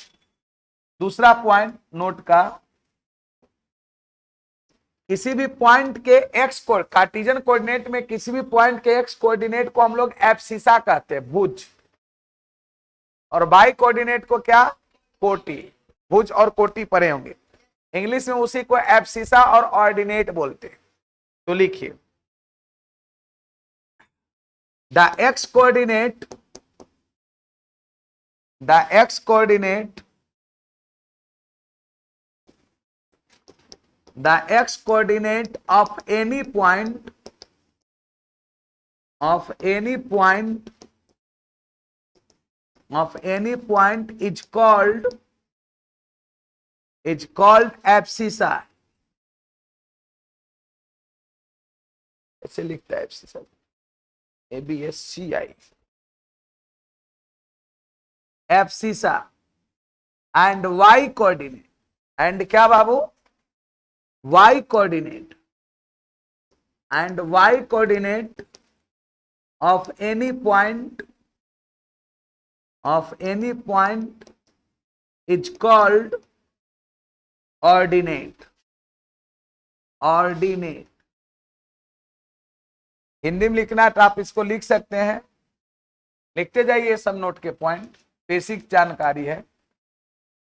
दूसरा पॉइंट नोट का, किसी भी पॉइंट के एक्स को कार्टेशियन कोऑर्डिनेट में किसी भी पॉइंट के एक्स कोऑर्डिनेट को हम लोग एब्सिसा कहते हैं, भुज, और वाई कोऑर्डिनेट को क्या, कोटि। भुज और कोटि पढ़े होंगे, इंग्लिश में उसी को एब्सिसा और ऑर्डिनेट बोलते हैं। तो लिखिए, the x coordinate of any point is called abscissa। ऐसे लिखता है abscissa, ABSCI, abscissa। And y coordinate, and क्या बाबू, y coordinate of any point is called ordinate। Hindi में लिखना है तो आप इसको लिख सकते हैं, लिखते जाइए सब नोट के पॉइंट, बेसिक जानकारी है।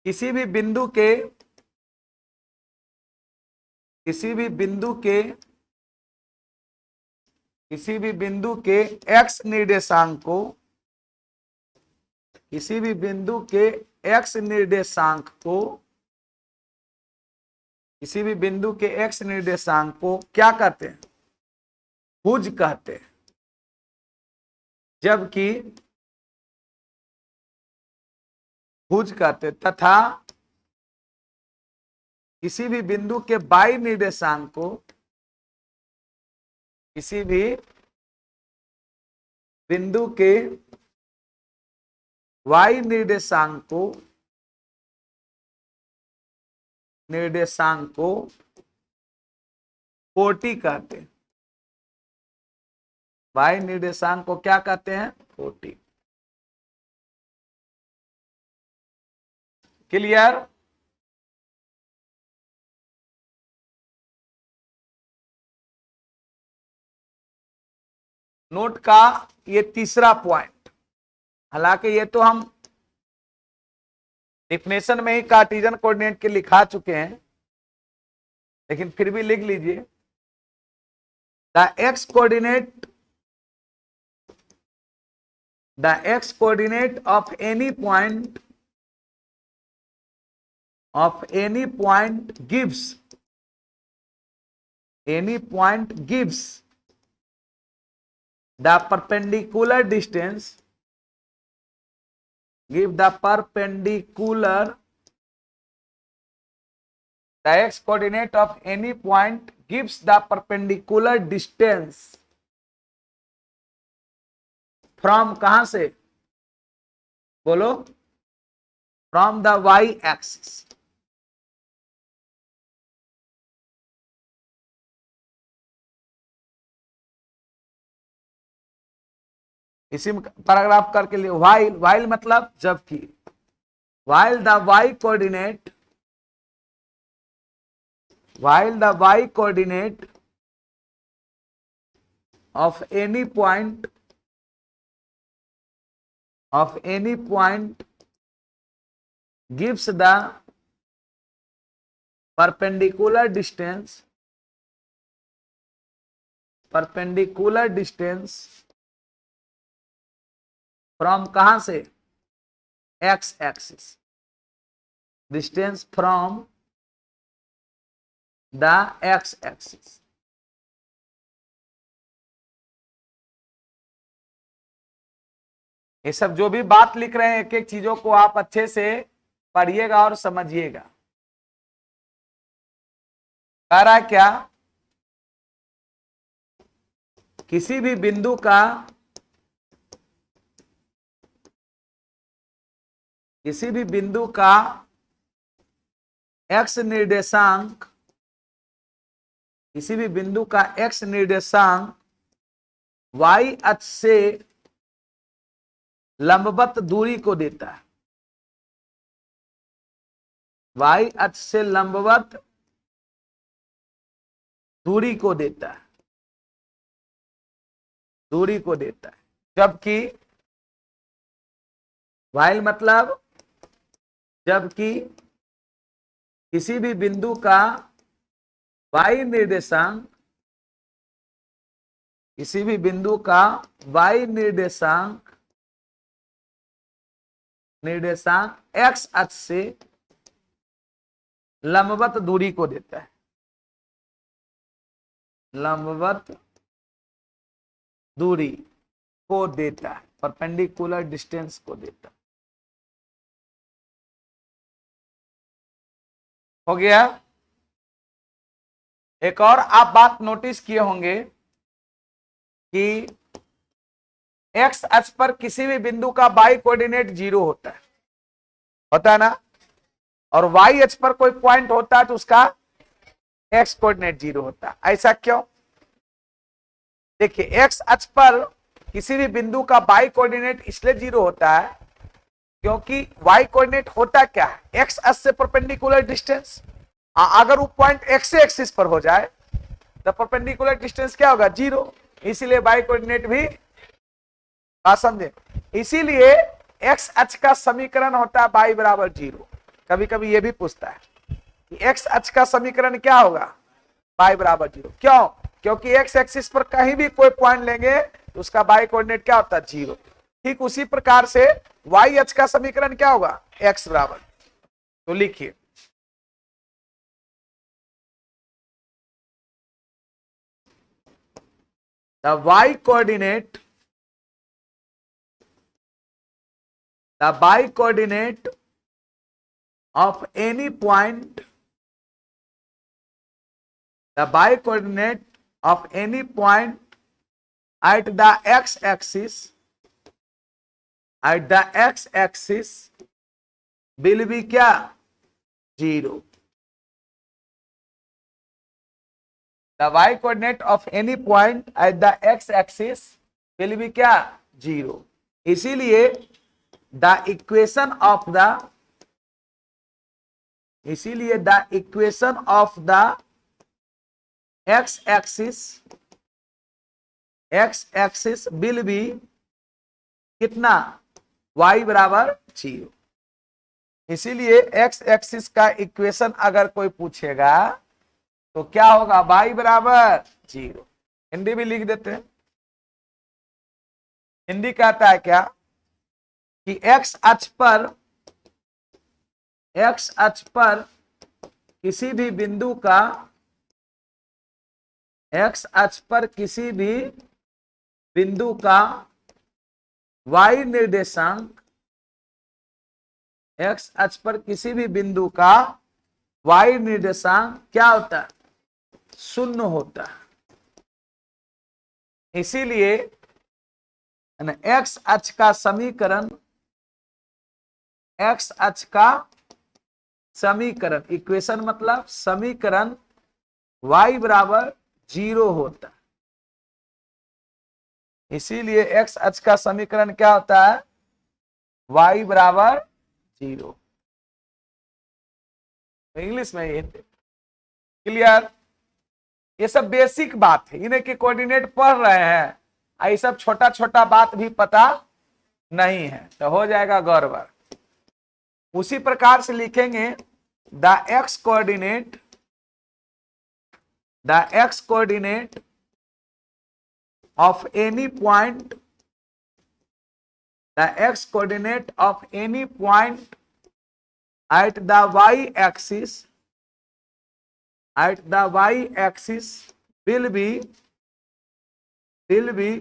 किसी भी बिंदु के एक्स निर्देशांक को, क्या कहते हैं, भुज कहते हैं। जबकि भुज कहते, तथा किसी भी बिंदु के वाई निर्देशांक को, किसी भी बिंदु के वाई निर्देशांक को कोटि कहते हैं। वाई निर्देशांक को क्या कहते हैं, कोटि। क्लियर। नोट का ये तीसरा पॉइंट, हालांकि ये तो हम डिफिनेशन में ही कार्टेशियन कोऑर्डिनेट के लिखा चुके हैं, लेकिन फिर भी लिख लीजिए। The x coordinate of any point gives the perpendicular distance, the x coordinate of any point gives the perpendicular distance from, कहां से बोलो, from the y axis। इसी में पैराग्राफ करके लिए while मतलब जबकि, while the y coordinate of any point gives the perpendicular distance from, कहां से, x axis, distance from the x axis। ये सब जो भी बात लिख रहे हैं, एक एक चीजों को आप अच्छे से पढ़िएगा और समझिएगा। कह रहा है क्या, किसी भी बिंदु का x निर्देशांक, y अक्ष से लंबवत दूरी को देता है। y अक्ष से लंबवत दूरी को देता है, जबकि while मतलब जबकि किसी भी बिंदु का y निर्देशांक, x अक्ष से लंबवत दूरी को देता है, परपेंडिकुलर डिस्टेंस को देता है। हो गया। एक और आप बात नोटिस किए होंगे कि x अक्ष पर किसी भी बिंदु का y कोऑर्डिनेट 0 होता है ना, और y अक्ष पर कोई पॉइंट होता है तो उसका x कोऑर्डिनेट 0 होता है। ऐसा क्यों? देखिए, x अक्ष पर किसी भी बिंदु का y कोऑर्डिनेट इसलिए 0 होता है क्योंकि y कोऑर्डिनेट होता क्या है, x अक्ष से परपेंडिकुलर डिस्टेंस। अगर वो पॉइंट x एक्सिस पर हो जाए तो परपेंडिकुलर डिस्टेंस क्या होगा, 0। इसीलिए y कोऑर्डिनेट भी, बात समझे, इसीलिए x अक्ष का समीकरण होता है y बराबर 0। कभी कभी ये भी पूछता है कि x अक्ष का समीकरण क्या होगा, y बराबर 0। क्यों? क्योंकि x एक्सिस पर कहीं भी कोई पॉइंट लेंगे तो उसका y कोऑर्डिनेट क्या होता है, 0। ठीक उसी प्रकार से y अक्ष का समीकरण क्या होगा, x बराबर। तो लिखिए, the y coordinate of any point at the x axis will be क्या, 0। The y coordinate of any point at the x axis will be क्या, 0। इसीलिए the equation of the x axis x axis will be कितना, y बराबर 0। इसीलिए x axis का equation अगर कोई पूछेगा तो क्या होगा, y बराबर 0। हिंदी भी लिख देते हैं। हिंदी कहता है क्या कि एक्स अक्ष पर किसी भी बिंदु का, एक्स अक्ष पर किसी भी बिंदु का y निर्देशांक, एक्स अक्ष पर किसी भी बिंदु का y निर्देशांक क्या होता है, 0 होता है। इसीलिए एक्स अक्ष का समीकरण, एक्स अक्ष का समीकरण, इक्वेशन मतलब समीकरण y बराबर 0 होता है। इसीलिए एक्स अक्ष का समीकरण क्या होता है, y बराबर 0। इंग्लिश में ये क्लियर। ये सब बेसिक बात है, इन्हें के कोऑर्डिनेट पढ़ रहे हैं, ये सब छोटा छोटा बात भी पता नहीं है तो हो जाएगा गड़बड़। उसी प्रकार से लिखेंगे the x coordinate, the x coordinate of any point, the x coordinate of any point at the y axis, at the y axis will be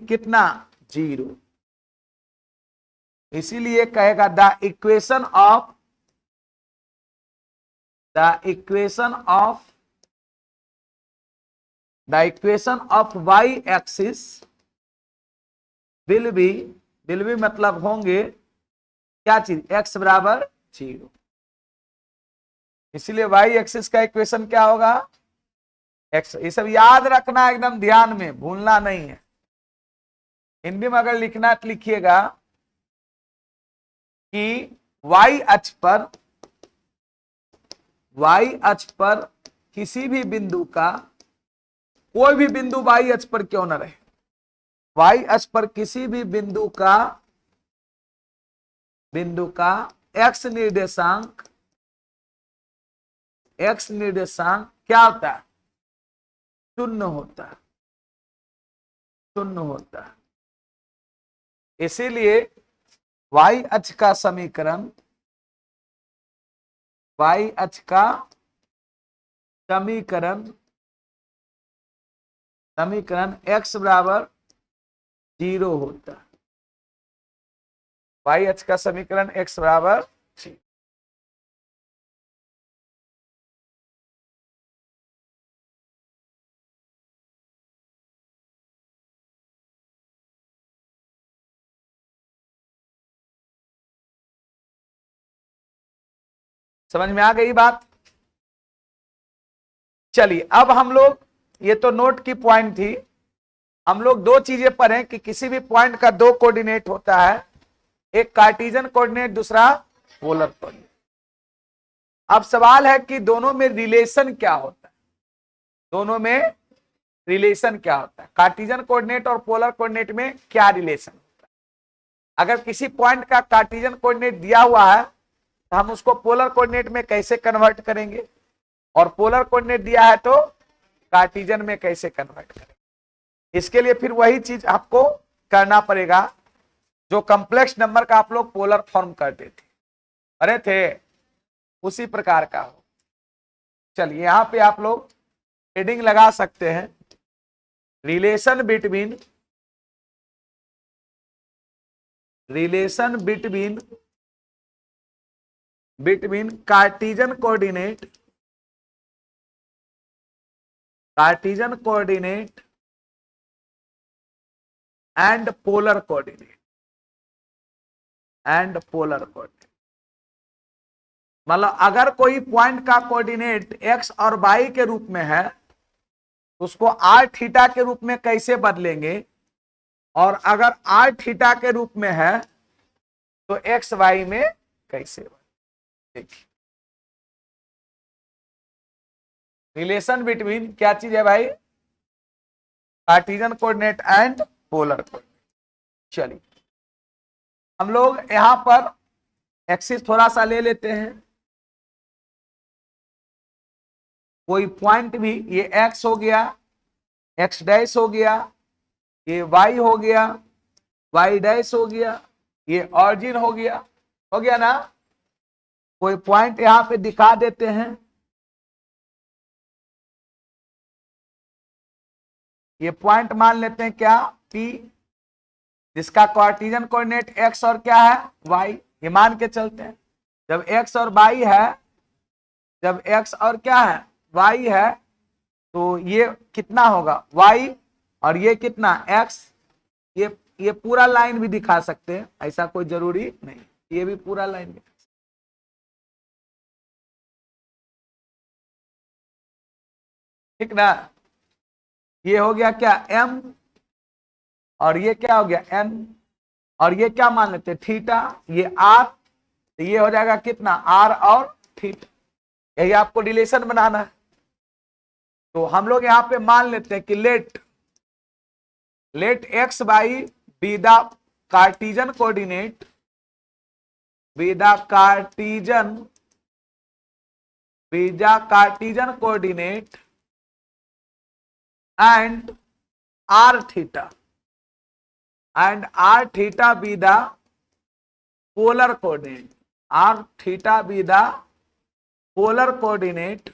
कितना, 0। इसीलिए कहेगा the equation of y axis will be मतलब होंगे क्या चीज, x बराबर 0। इसलिए y axis का इक्वेशन क्या होगा, x। ये सब याद रखना, एकदम ध्यान में, भूलना नहीं है। हिंदी में अगर लिखना तो लिखिएगा कि y अक्ष पर किसी भी बिंदु का, कोई भी बिंदु y अक्ष पर क्यों ना रहे, y अक्ष पर किसी भी बिंदु का x निर्देशांक क्या होता है, 0 होता है, 0 होता है। इसीलिए y अक्ष का समीकरण, y अक्ष का समीकरण x बराबर 0 होता है। y अक्ष का समीकरण x बराबर 0। समझ में आ गई बात। चलिए अब हम लोग, ये तो नोट की पॉइंट थी, हम लोग दो चीजें पढ़ें कि किसी भी पॉइंट का दो कोऑर्डिनेट होता है, एक कार्टेशियन कोऑर्डिनेट, दूसरा पोलर कोऑर्डिनेट। अब सवाल है कि दोनों में रिलेशन क्या होता है, दोनों में रिलेशन क्या होता है, कार्टेशियन कोऑर्डिनेट और पोलर कोऑर्डिनेट में क्या रिलेशन होता है। अगर किसी पॉइंट का कार्टेशियन कोऑर्डिनेट दिया हुआ है तो हम उसको पोलर कोऑर्डिनेट में कैसे कन्वर्ट करेंगे, और पोलर कोऑर्डिनेट दिया है तो कार्टेशियन में कैसे कन्वर्ट करेंगे। इसके लिए फिर वही चीज आपको करना पड़ेगा जो कॉम्प्लेक्स नंबर का आप लोग पोलर फॉर्म करते थे, अरे थे, उसी प्रकार का हो। चलिए यहां पे आप लोग हेडिंग लगा सकते हैं, relation between Cartesian coordinate and polar coordinate, मतलब अगर कोई पॉइंट का कोऑर्डिनेट x और y के रूप में है तो उसको r थीटा के रूप में कैसे बदलेंगे, और अगर r थीटा के रूप में है तो x y में कैसे बदलेंगे। देखिए रिलेशन बिटवीन क्या चीज है भाई, Cartesian coordinate and polar coordinate. चलिए हम लोग यहां पर एक्सिस थोड़ा सा ले लेते हैं, कोई पॉइंट भी, ये एक्स हो गया, एक्स डैश हो गया, ये वाई हो गया, वाई डैश हो गया, ये ऑरिजिन हो गया ना। कोई पॉइंट यहां पे दिखा देते हैं, ये पॉइंट मान लेते हैं क्या, पी, जिसका कार्टेशियन कोऑर्डिनेट एक्स और क्या है, वाई, ये मान के चलते हैं। जब एक्स और वाई है, जब एक्स और क्या है, वाई है, तो ये कितना होगा, वाई, और ये कितना, एक्स। ये पूरा लाइन भी दिखा सकते हैं, ऐसा कोई जरूरी नहीं, ये भी पूरा लाइन दिखा सकते। ठीक ना, ये हो गया क्या, एम, और ये क्या हो गया, एन, और ये क्या मान लेते हैं, थीटा, ये आर, तो ये हो जाएगा कितना, आर और थीटा। यही आपको रिलेशन बनाना है। तो हम लोग यहां पे मान लेते हैं कि let x by be the Cartesian coordinate, be the Cartesian coordinate and r theta be the polar coordinate, r theta be the polar coordinate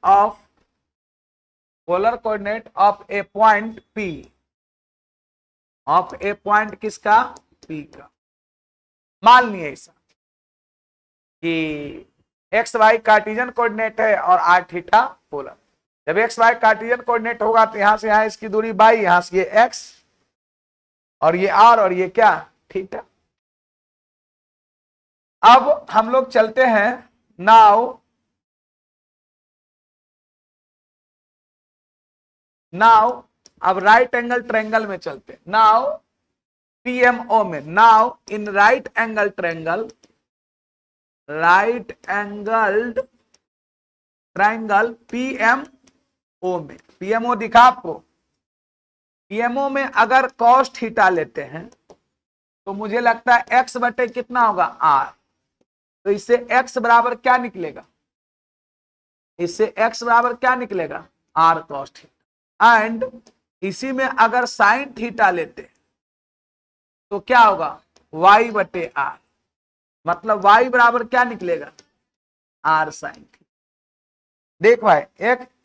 of a point p, of a point किसका, p का। मान लिया ऐसा कि x Y Cartesian coordinate है और are theta polar. जब x Y Cartesian coordinate होगा तो यहां से यहां इसकी दूरी बाई, यहां से ये एक्स और ये आर और ये क्या, थीटा। अब हम लोग चलते हैं नाउ अब राइट एंगल ट्रायंगल में चलते हैं। नाउ पीएमओ में, now in right angle triangle, right angled triangle PMO में, पीएमओ दिखा आपको, पीएमओ में अगर कॉस थीटा लेते हैं तो मुझे लगता है एक्स बटे कितना होगा, आर। तो इससे एक्स बराबर क्या निकलेगा, इससे एक्स बराबर क्या निकलेगा, आर कॉस थीटा। एंड इसी में अगर साइन थीटा लेते हैं तो क्या होगा, वाई बटे आर, मतलब y बराबर क्या निकलेगा, आर साइन थीटा। देख भाई,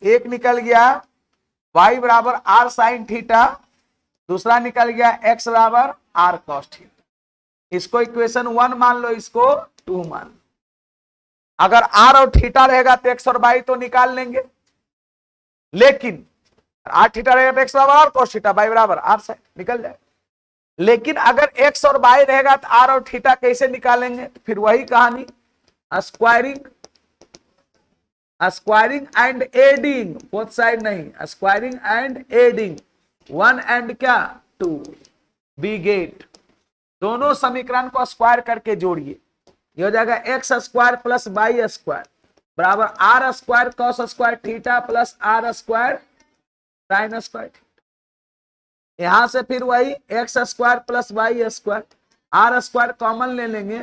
एक निकल गया y बराबर आर साइन थीटा, दूसरा निकल गया x बराबर आर कॉस थीटा। इसको इक्वेशन 1 मान लो, इसको 2 मान लो। अगर r और थीटा रहेगा तो x और y तो निकाल लेंगे, लेकिन आर थीटा रहेगा तो x बराबर आर कॉस थीटा, y बराबर आर साइन, निकल जाए। लेकिन अगर x और y रहेगा तो r और थीटा कैसे निकालेंगे, तो फिर वही कहानी, squaring and adding, both side नहीं, स्क्वायरिंग एंड एडिंग, 1 एंड क्या 2, बी गेट, दोनों समीकरण को स्क्वायर करके जोड़िए, ये हो जाएगा x square plus y square बराबर r square cos square theta plus r square sine square. यहां से फिर वही x square plus y square, r square common ले लेंगे,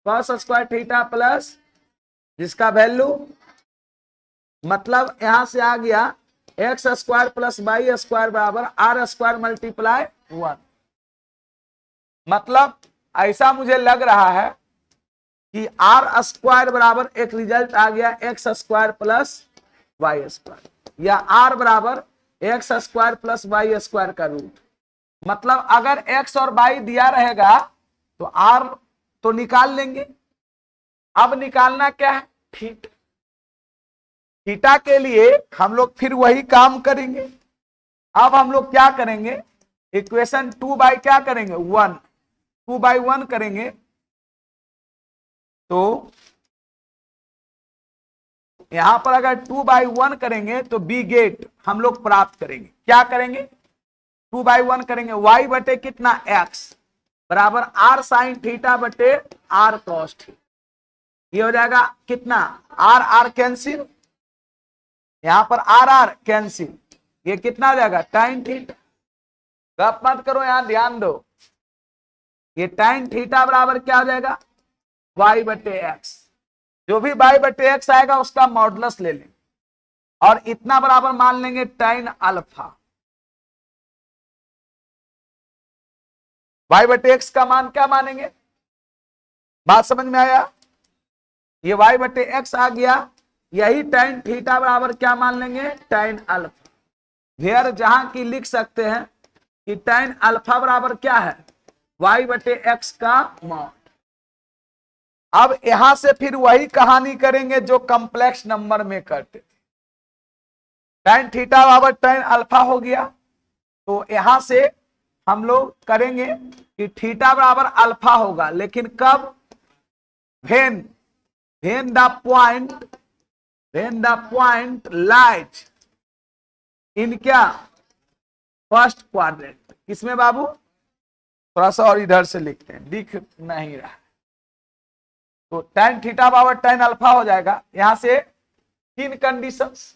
कॉस स्क्वायर थीटा प्लस जिसका वैल्यू, मतलब यहां से आ गया x square plus y square बराबर आर स्क्वायर मल्टीप्लाई 1। मतलब ऐसा मुझे लग रहा है कि आर स्क्वायर बराबर एक रिजल्ट आ गया x square plus y square, या आर बराबर x square plus y square का रूट। मतलब अगर एक्स और वाई दिया रहेगा तो आर तो निकाल लेंगे। अब निकालना क्या है, थीटा। थीटा के लिए हम लोग फिर वही काम करेंगे। अब हम लोग क्या करेंगे, इक्वेशन 2 बाई क्या करेंगे 1, 2 बाई 1 करेंगे, तो यहां पर अगर 2 बाई 1 करेंगे तो बी गेट हम लोग प्राप्त करेंगे। क्या करेंगे, 2 बाई 1 करेंगे, y बटे कितना x बराबर आर साइन थीटा बटे आर कॉस थीटा। ये हो जाएगा कितना, आर आर कैंसिल, यहां पर आर आर कैंसिल, ये कितना हो जाएगा tan थीटा। गप मत करो, यहां ध्यान दो। ये tan थीटा बराबर क्या हो जाएगा, y/x। जो भी y/x आएगा उसका मॉडुलस ले लेंगे और इतना बराबर मान लेंगे tan अल्फा। y/x का मान क्या मानेंगे, बात समझ में आया। ये y/x आ गया, यही tan थीटा बराबर क्या मान लेंगे, tan अल्फा। वेयर जहां की लिख सकते हैं कि tan अल्फा बराबर क्या है, y/x का मॉड। अब यहां से फिर वही कहानी करेंगे जो कॉम्प्लेक्स नंबर में करते थे। tan थीटा बराबर tan अल्फा हो गया, तो यहां से हम लोग करेंगे कि थीटा बराबर अल्फा होगा, लेकिन कब, when when the point lies इन क्या, फर्स्ट क्वाड्रेंट। किसमें बाबू, थोड़ा सा और इधर से लिखते हैं, दिख नहीं रहा। तो tan थीटा बराबर tan अल्फा हो जाएगा। यहां से तीन कंडीशंस,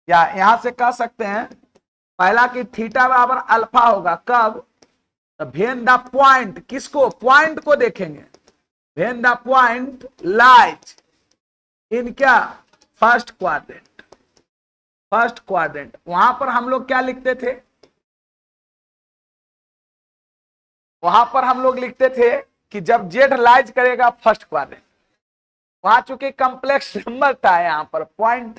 या यहां से कह सकते हैं पहला कि थीटा बराबर अल्फा होगा कब, वेन द पॉइंट, किसको, पॉइंट को देखेंगे, वेन द पॉइंट लाइज इन क्या, फर्स्ट क्वाड्रेंट। फर्स्ट क्वाड्रेंट वहां पर हम लोग क्या लिखते थे, वहां पर हम लोग लिखते थे कि जब जेड लाइज करेगा फर्स्ट क्वाड्रेंट, वहां चूंकि कॉम्प्लेक्स नंबर था यहां पर पॉइंट।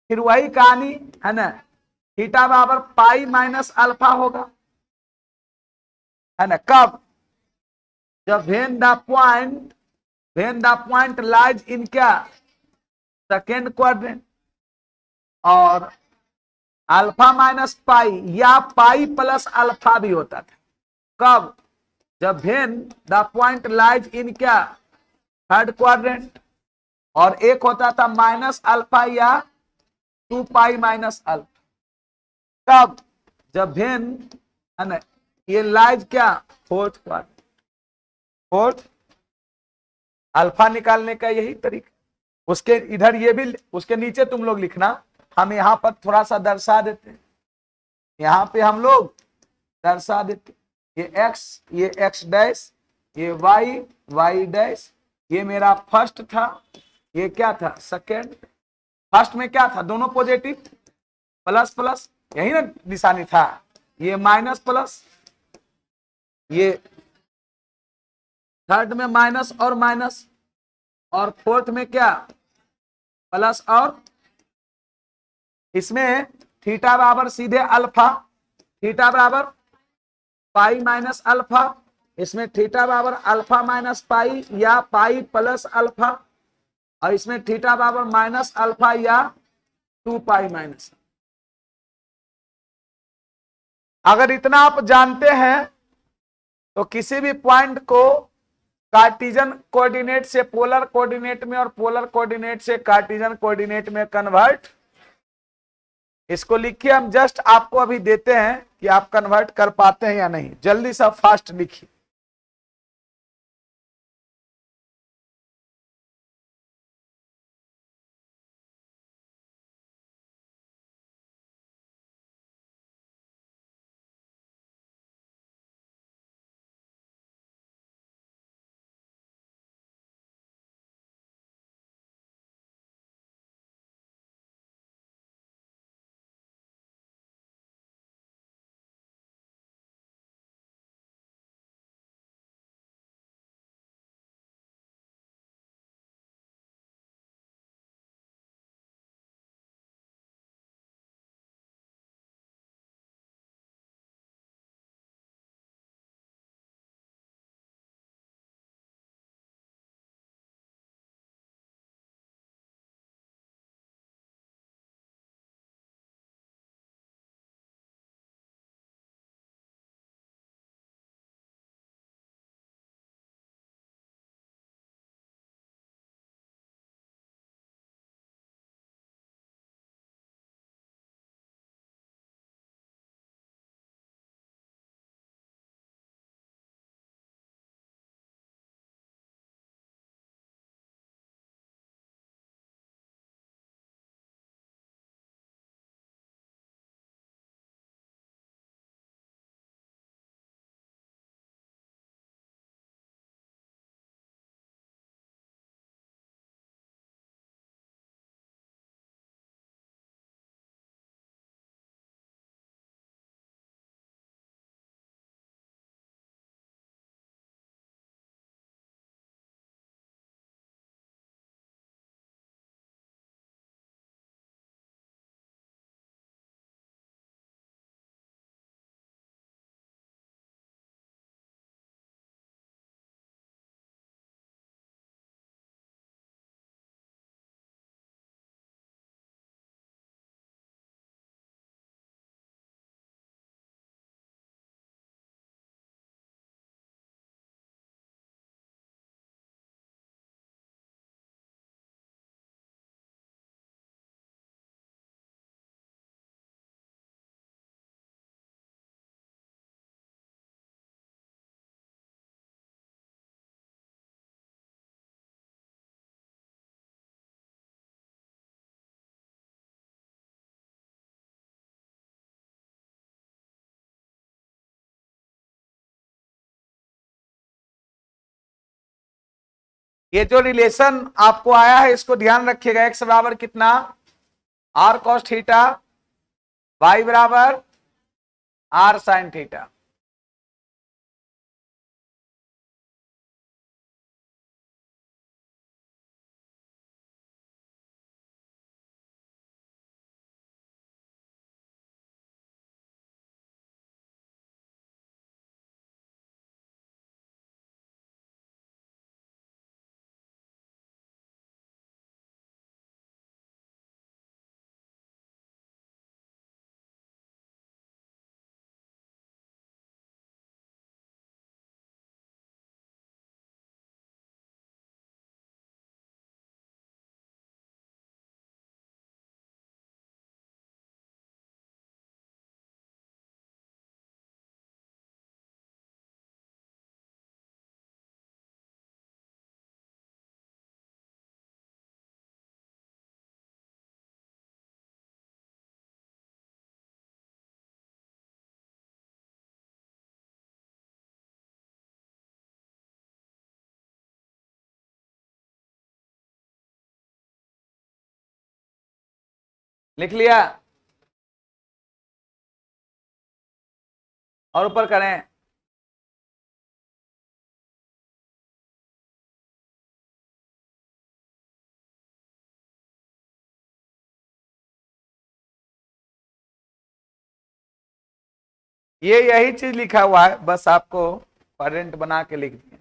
फिर वही कहानी है ना, थीटा बराबर पाई माइनस अल्फा होगा, है ना, कब, जब वेन द पॉइंट लाइज इन क्या, सेकेंड क्वाड्रेंट। और अल्फा माइनस पाई या पाई प्लस अल्फा भी होता था, कब, जब वेन द पॉइंट लाइज इन क्या, थर्ड क्वाड्रेंट। और एक होता था माइनस अल्फा या 2 पाई माइनस अल्फा, कब, जब वेन, है ना, ये लाइज क्या, फोर्थ क्वाड्रेंट। फोर्थ, अल्फा निकालने का यही तरीका। उसके इधर ये भी, उसके नीचे तुम लोग लिखना, हम यहां पर थोड़ा सा दर्शा देते हैं, यहां पे हम लोग दर्शा देते, ये x डैश, ये y डैश, ये मेरा फर्स्ट था, ये क्या था, सेकेंड। फर्स्ट में क्या था, दोनों पॉजिटिव, प्लस प्लस, यही ना निशानी था, ये माइनस प्लस, ये थर्ड में माइनस और माइनस, और फोर्थ में क्या, प्लस। और इसमें थीटा बराबर सीधे अल्फा, थीटा बराबर पाई माइनस अल्फा, इसमें थीटा बराबर अल्फा माइनस पाई या पाई प्लस अल्फा, और इसमें थीटा बराबर माइनस अल्फा या 2 पाई माइनस। अगर इतना आप जानते हैं तो किसी भी पॉइंट को कार्टेशियन कोऑर्डिनेट से पोलर कोऑर्डिनेट में और पोलर कोऑर्डिनेट से कार्टेशियन कोऑर्डिनेट में कन्वर्ट, इसको लिखिए, हम जस्ट आपको अभी देते हैं कि आप कन्वर्ट कर पाते हैं या नहीं, जल्दी से फास्ट लिखिए। ये जो रिलेशन आपको आया है इसको ध्यान रखिएगा। एक्स बराबर कितना, आर कॉस थीटा, वाई बराबर आर साइन थीटा। लिख लिया, और ऊपर करें। ये यही चीज लिखा हुआ है, बस आपको करंट बना के लिख दिए।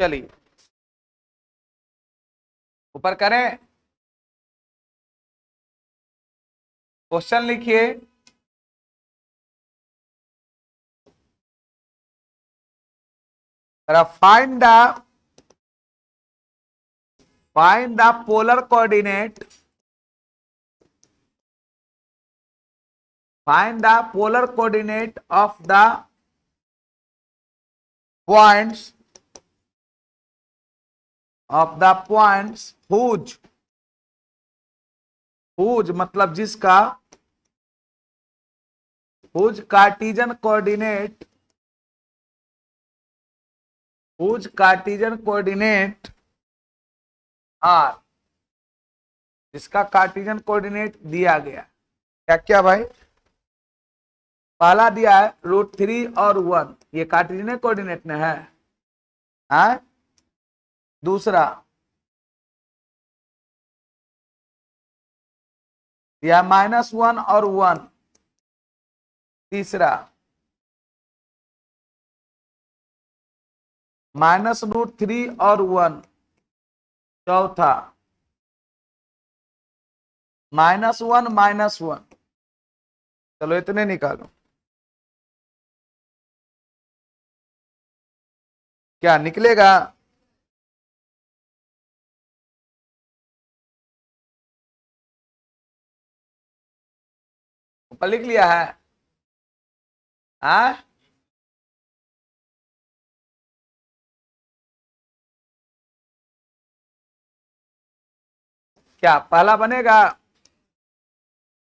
चलिए ऊपर करें, क्वेश्चन लिखिए। Find the polar coordinate, find the polar coordinate of the points whose मतलब जिसका, whose कार्टिजन कोऑर्डिनेट आर, जिसका कार्टिजन कोऑर्डिनेट दिया गया। क्या क्या भाई, पहला दिया है √3 और 1, ये कार्टिजन कोऑर्डिनेट में है। दूसरा दिया -1 और 1। तीसरा -√3 और 1। चौथा -1 -1। चलो इतने निकालो, क्या निकलेगा? ऊपर लिख लिया है। हाँ, क्या पहला बनेगा?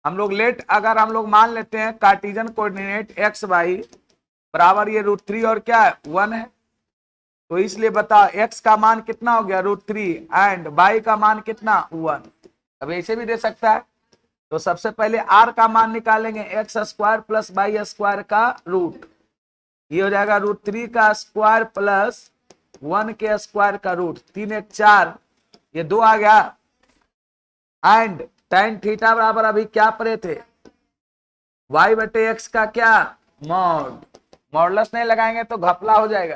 हम लोग लेट, अगर हम लोग मान लेते हैं कार्टिजन कोऑर्डिनेट एक्स वाई बराबर ये √3 और क्या है 1 है, तो इसलिए बताओ एक्स का मान कितना हो गया √3 एंड वाई का मान कितना 1। अब ऐसे भी दे सकता है, तो सबसे पहले आर का मान निकालेंगे x square plus y square का रूट, ये हो जाएगा √3 का स्क्वायर प्लस 1 के स्क्वायर का रूट, 3 1 4, ये 2 आ गया। एंड tan थीटा बराबर अभी क्या पढ़े थे, y बटे एक्स का क्या मॉड, मॉडुलस नहीं लगाएंगे तो घपला हो जाएगा,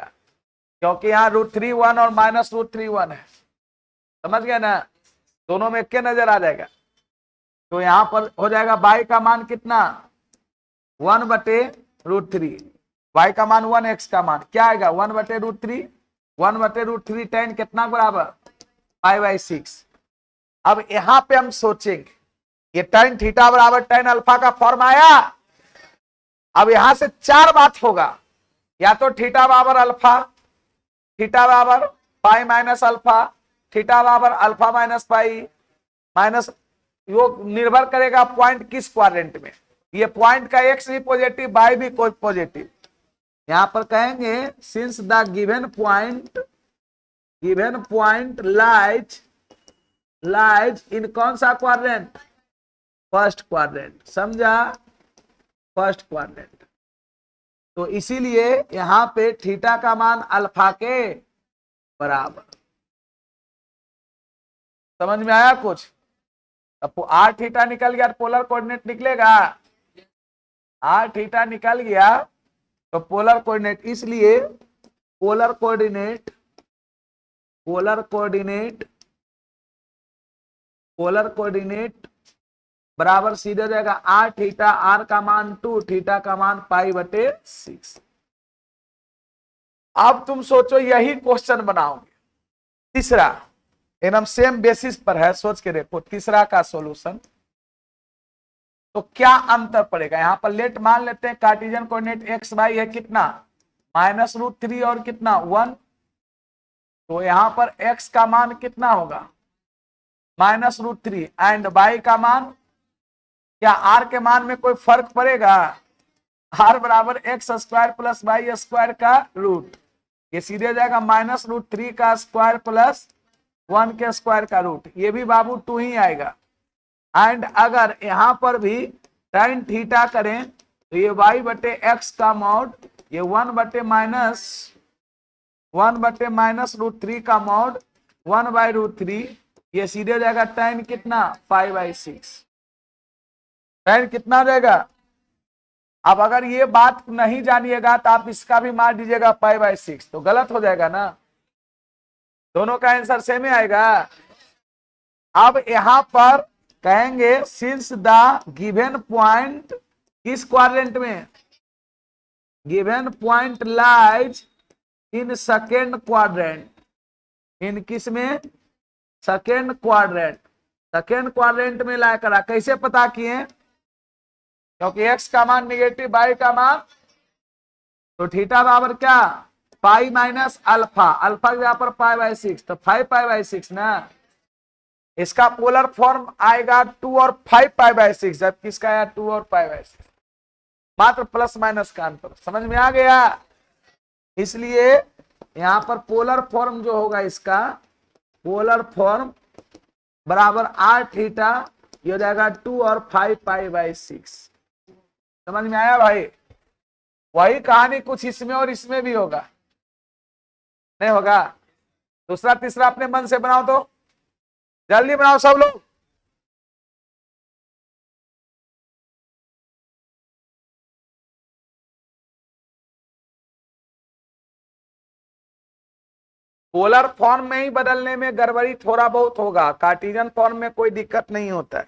क्योंकि यहाँ √3 1 और -√3 1 है, समझ गए ना, दोनों में क्या नजर आ जाएगा। तो यहां पर हो जाएगा y का मान कितना 1 बटे √3, y का मान 1, x का मान क्या आएगा 1 बटे √3, 1 बटे √3 tan कितना बराबर 5/6। अब यहां पे हम सोचेंगे ये tan थीटा बराबर tan अल्फा का फॉर्म आया। अब यहां से 4 बात होगा, या तो थीटा बराबर अल्फा, थीटा बराबर पाई माइनस अल्फा, थीटा बराबर अल्फा माइनस पाई माइनस, वो निर्भर करेगा पॉइंट किस क्वाड्रेंट में, ये पॉइंट का एक्स भी पॉजिटिव वाई भी कोई पॉजिटिव। यहां पर कहेंगे since the given point lies इन कौन सा क्वाड्रेंट, फर्स्ट क्वाड्रेंट, समझा, फर्स्ट क्वाड्रेंट। तो इसीलिए यहां पे थीटा का मान अल्फा के बराबर, समझ में आया कुछ? अब आर थीटा निकल गया, पोलर कोऑर्डिनेट निकलेगा, आर थीटा निकल गया तो पोलर कोऑर्डिनेट, इसलिए पोलर कोऑर्डिनेट बराबर सीधे जाएगा आर थीटा, आर का मान 2, थीटा का मान π/6। अब तुम सोचो यही क्वेश्चन बनाओगे तीसरा, एकदम सेम बेसिस पर है, सोच के देखो तीसरा का सॉल्यूशन, तो क्या अंतर पड़ेगा। यहां पर लेट मान लेते हैं कार्टेशियन कोऑर्डिनेट एक्स वाई है कितना -√3 और कितना 1, तो यहां पर x का मान कितना होगा -√3 एंड y का मान, क्या r के मान में कोई फर्क पड़ेगा, r बराबर x square plus y square का रूट, ये सीधे जाएगा -√3 का स्क्वायर प्लस 1 के स्क्वायर का रूट, ये भी बाबू 2 ही आएगा। एंड अगर यहां पर भी tan थीटा करें तो ये y बटे एक्स का मॉड, ये 1 बटे -√3 का मॉड 1/√3, ये सीधे जाएगा tan कितना 5/6, tan कितना जाएगा। अब अगर ये बात नहीं जानिएगा तो आप इसका भी मार दीजिएगा π/6, तो गलत हो जाएगा ना, दोनों का आंसर सेम ही आएगा। अब यहां पर कहेंगे सिंस द गिवन पॉइंट किस क्वाड्रेंट में, given point lies in second quadrant, इन किस में सेकेंड क्वाड्रेंट में ला करा, कैसे पता किए, क्योंकि एक्स का मान निगेटिव वाई का मान, तो थीटा बराबर क्या पाई माइनस अल्फा, अल्फा के यहाँ पर π/6, तो 5π/6 ना, इसका पोलर फॉर्म आएगा 2 और 5π/6, जबकि इसका आया 2 और π/6, मात्र प्लस माइनस का अंतर, समझ में आ गया। इसलिए यहां पर पोलर फॉर्म जो होगा इसका, पोलर फॉर्म बराबर आर थीटा, ये हो जाएगा 2 और 5π/6, समझ में आया भाई। वही कहानी कुछ इसमें और इसमें भी होगा, नहीं होगा। दूसरा तीसरा अपने मन से बनाओ, तो जल्दी बनाओ सब लोग। पोलर फॉर्म में ही बदलने में गड़बड़ी थोड़ा बहुत होगा, कार्टेशियन फॉर्म में कोई दिक्कत नहीं होता है।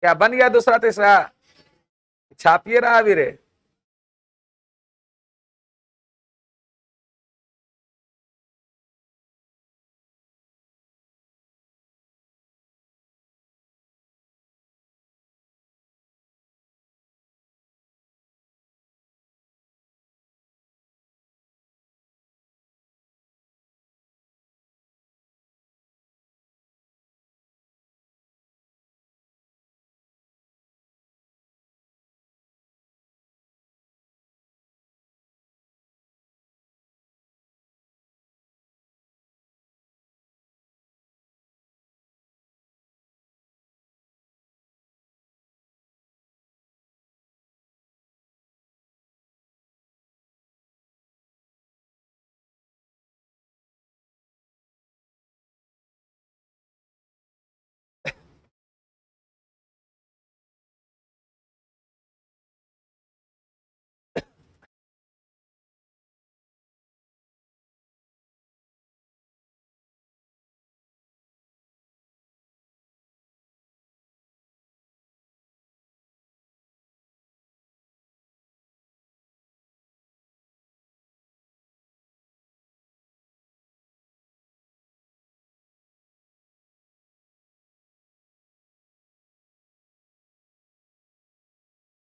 क्या बन गया दूसरा तीसरा? छापिए रहा वीरे।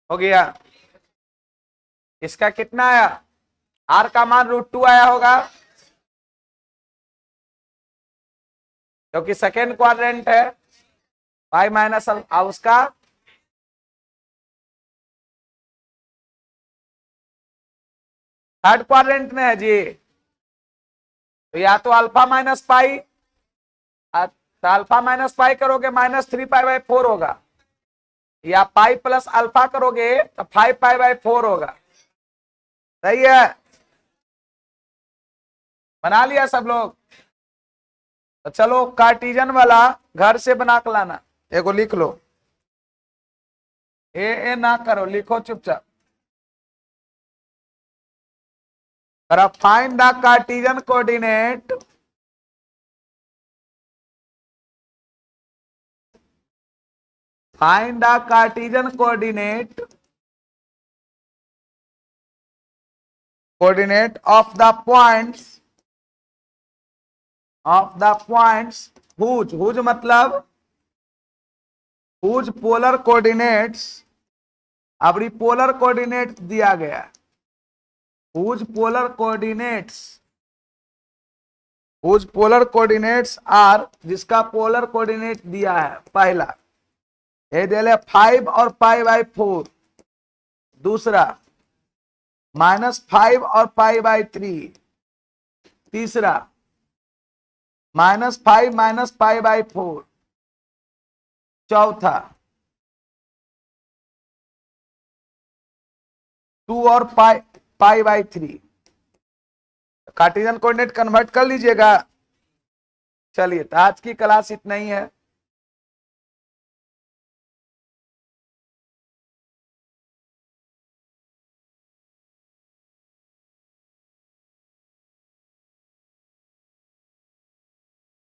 हो गया। इसका कितना आया? आर का मान √2 आया होगा, क्योंकि सेकेंड क्वाड्रेंट है। पाई माइनस उसका थर्ड क्वाड्रेंट में है जी। तो या तो अल्फा माइनस पाई, तो अल्फा माइनस पाई करोगे -3π/4 होगा, या पाई प्लस अल्फा करोगे तो 5π/4 होगा। सही है, बना लिया सब लोग? तो चलो कार्टिजन वाला घर से बना के लाना। एगो लिख लो, ए ना करो, लिखो चुपचाप। Find the Cartesian coordinate find the Cartesian coordinate of the points whose मतलब whose polar coordinates, अब पोलर कोऑर्डिनेट दिया गया, whose polar coordinates are, जिसका पोलर कोऑर्डिनेट दिया है पहला ये दे ले 5 और π/4, दूसरा -5 और π/3, तीसरा -5 π/4, चौथा 2 और π/3। कार्टेशियन कोऑर्डिनेट कन्वर्ट कर लीजिएगा। चलिए, तो आज की क्लास इतना ही है।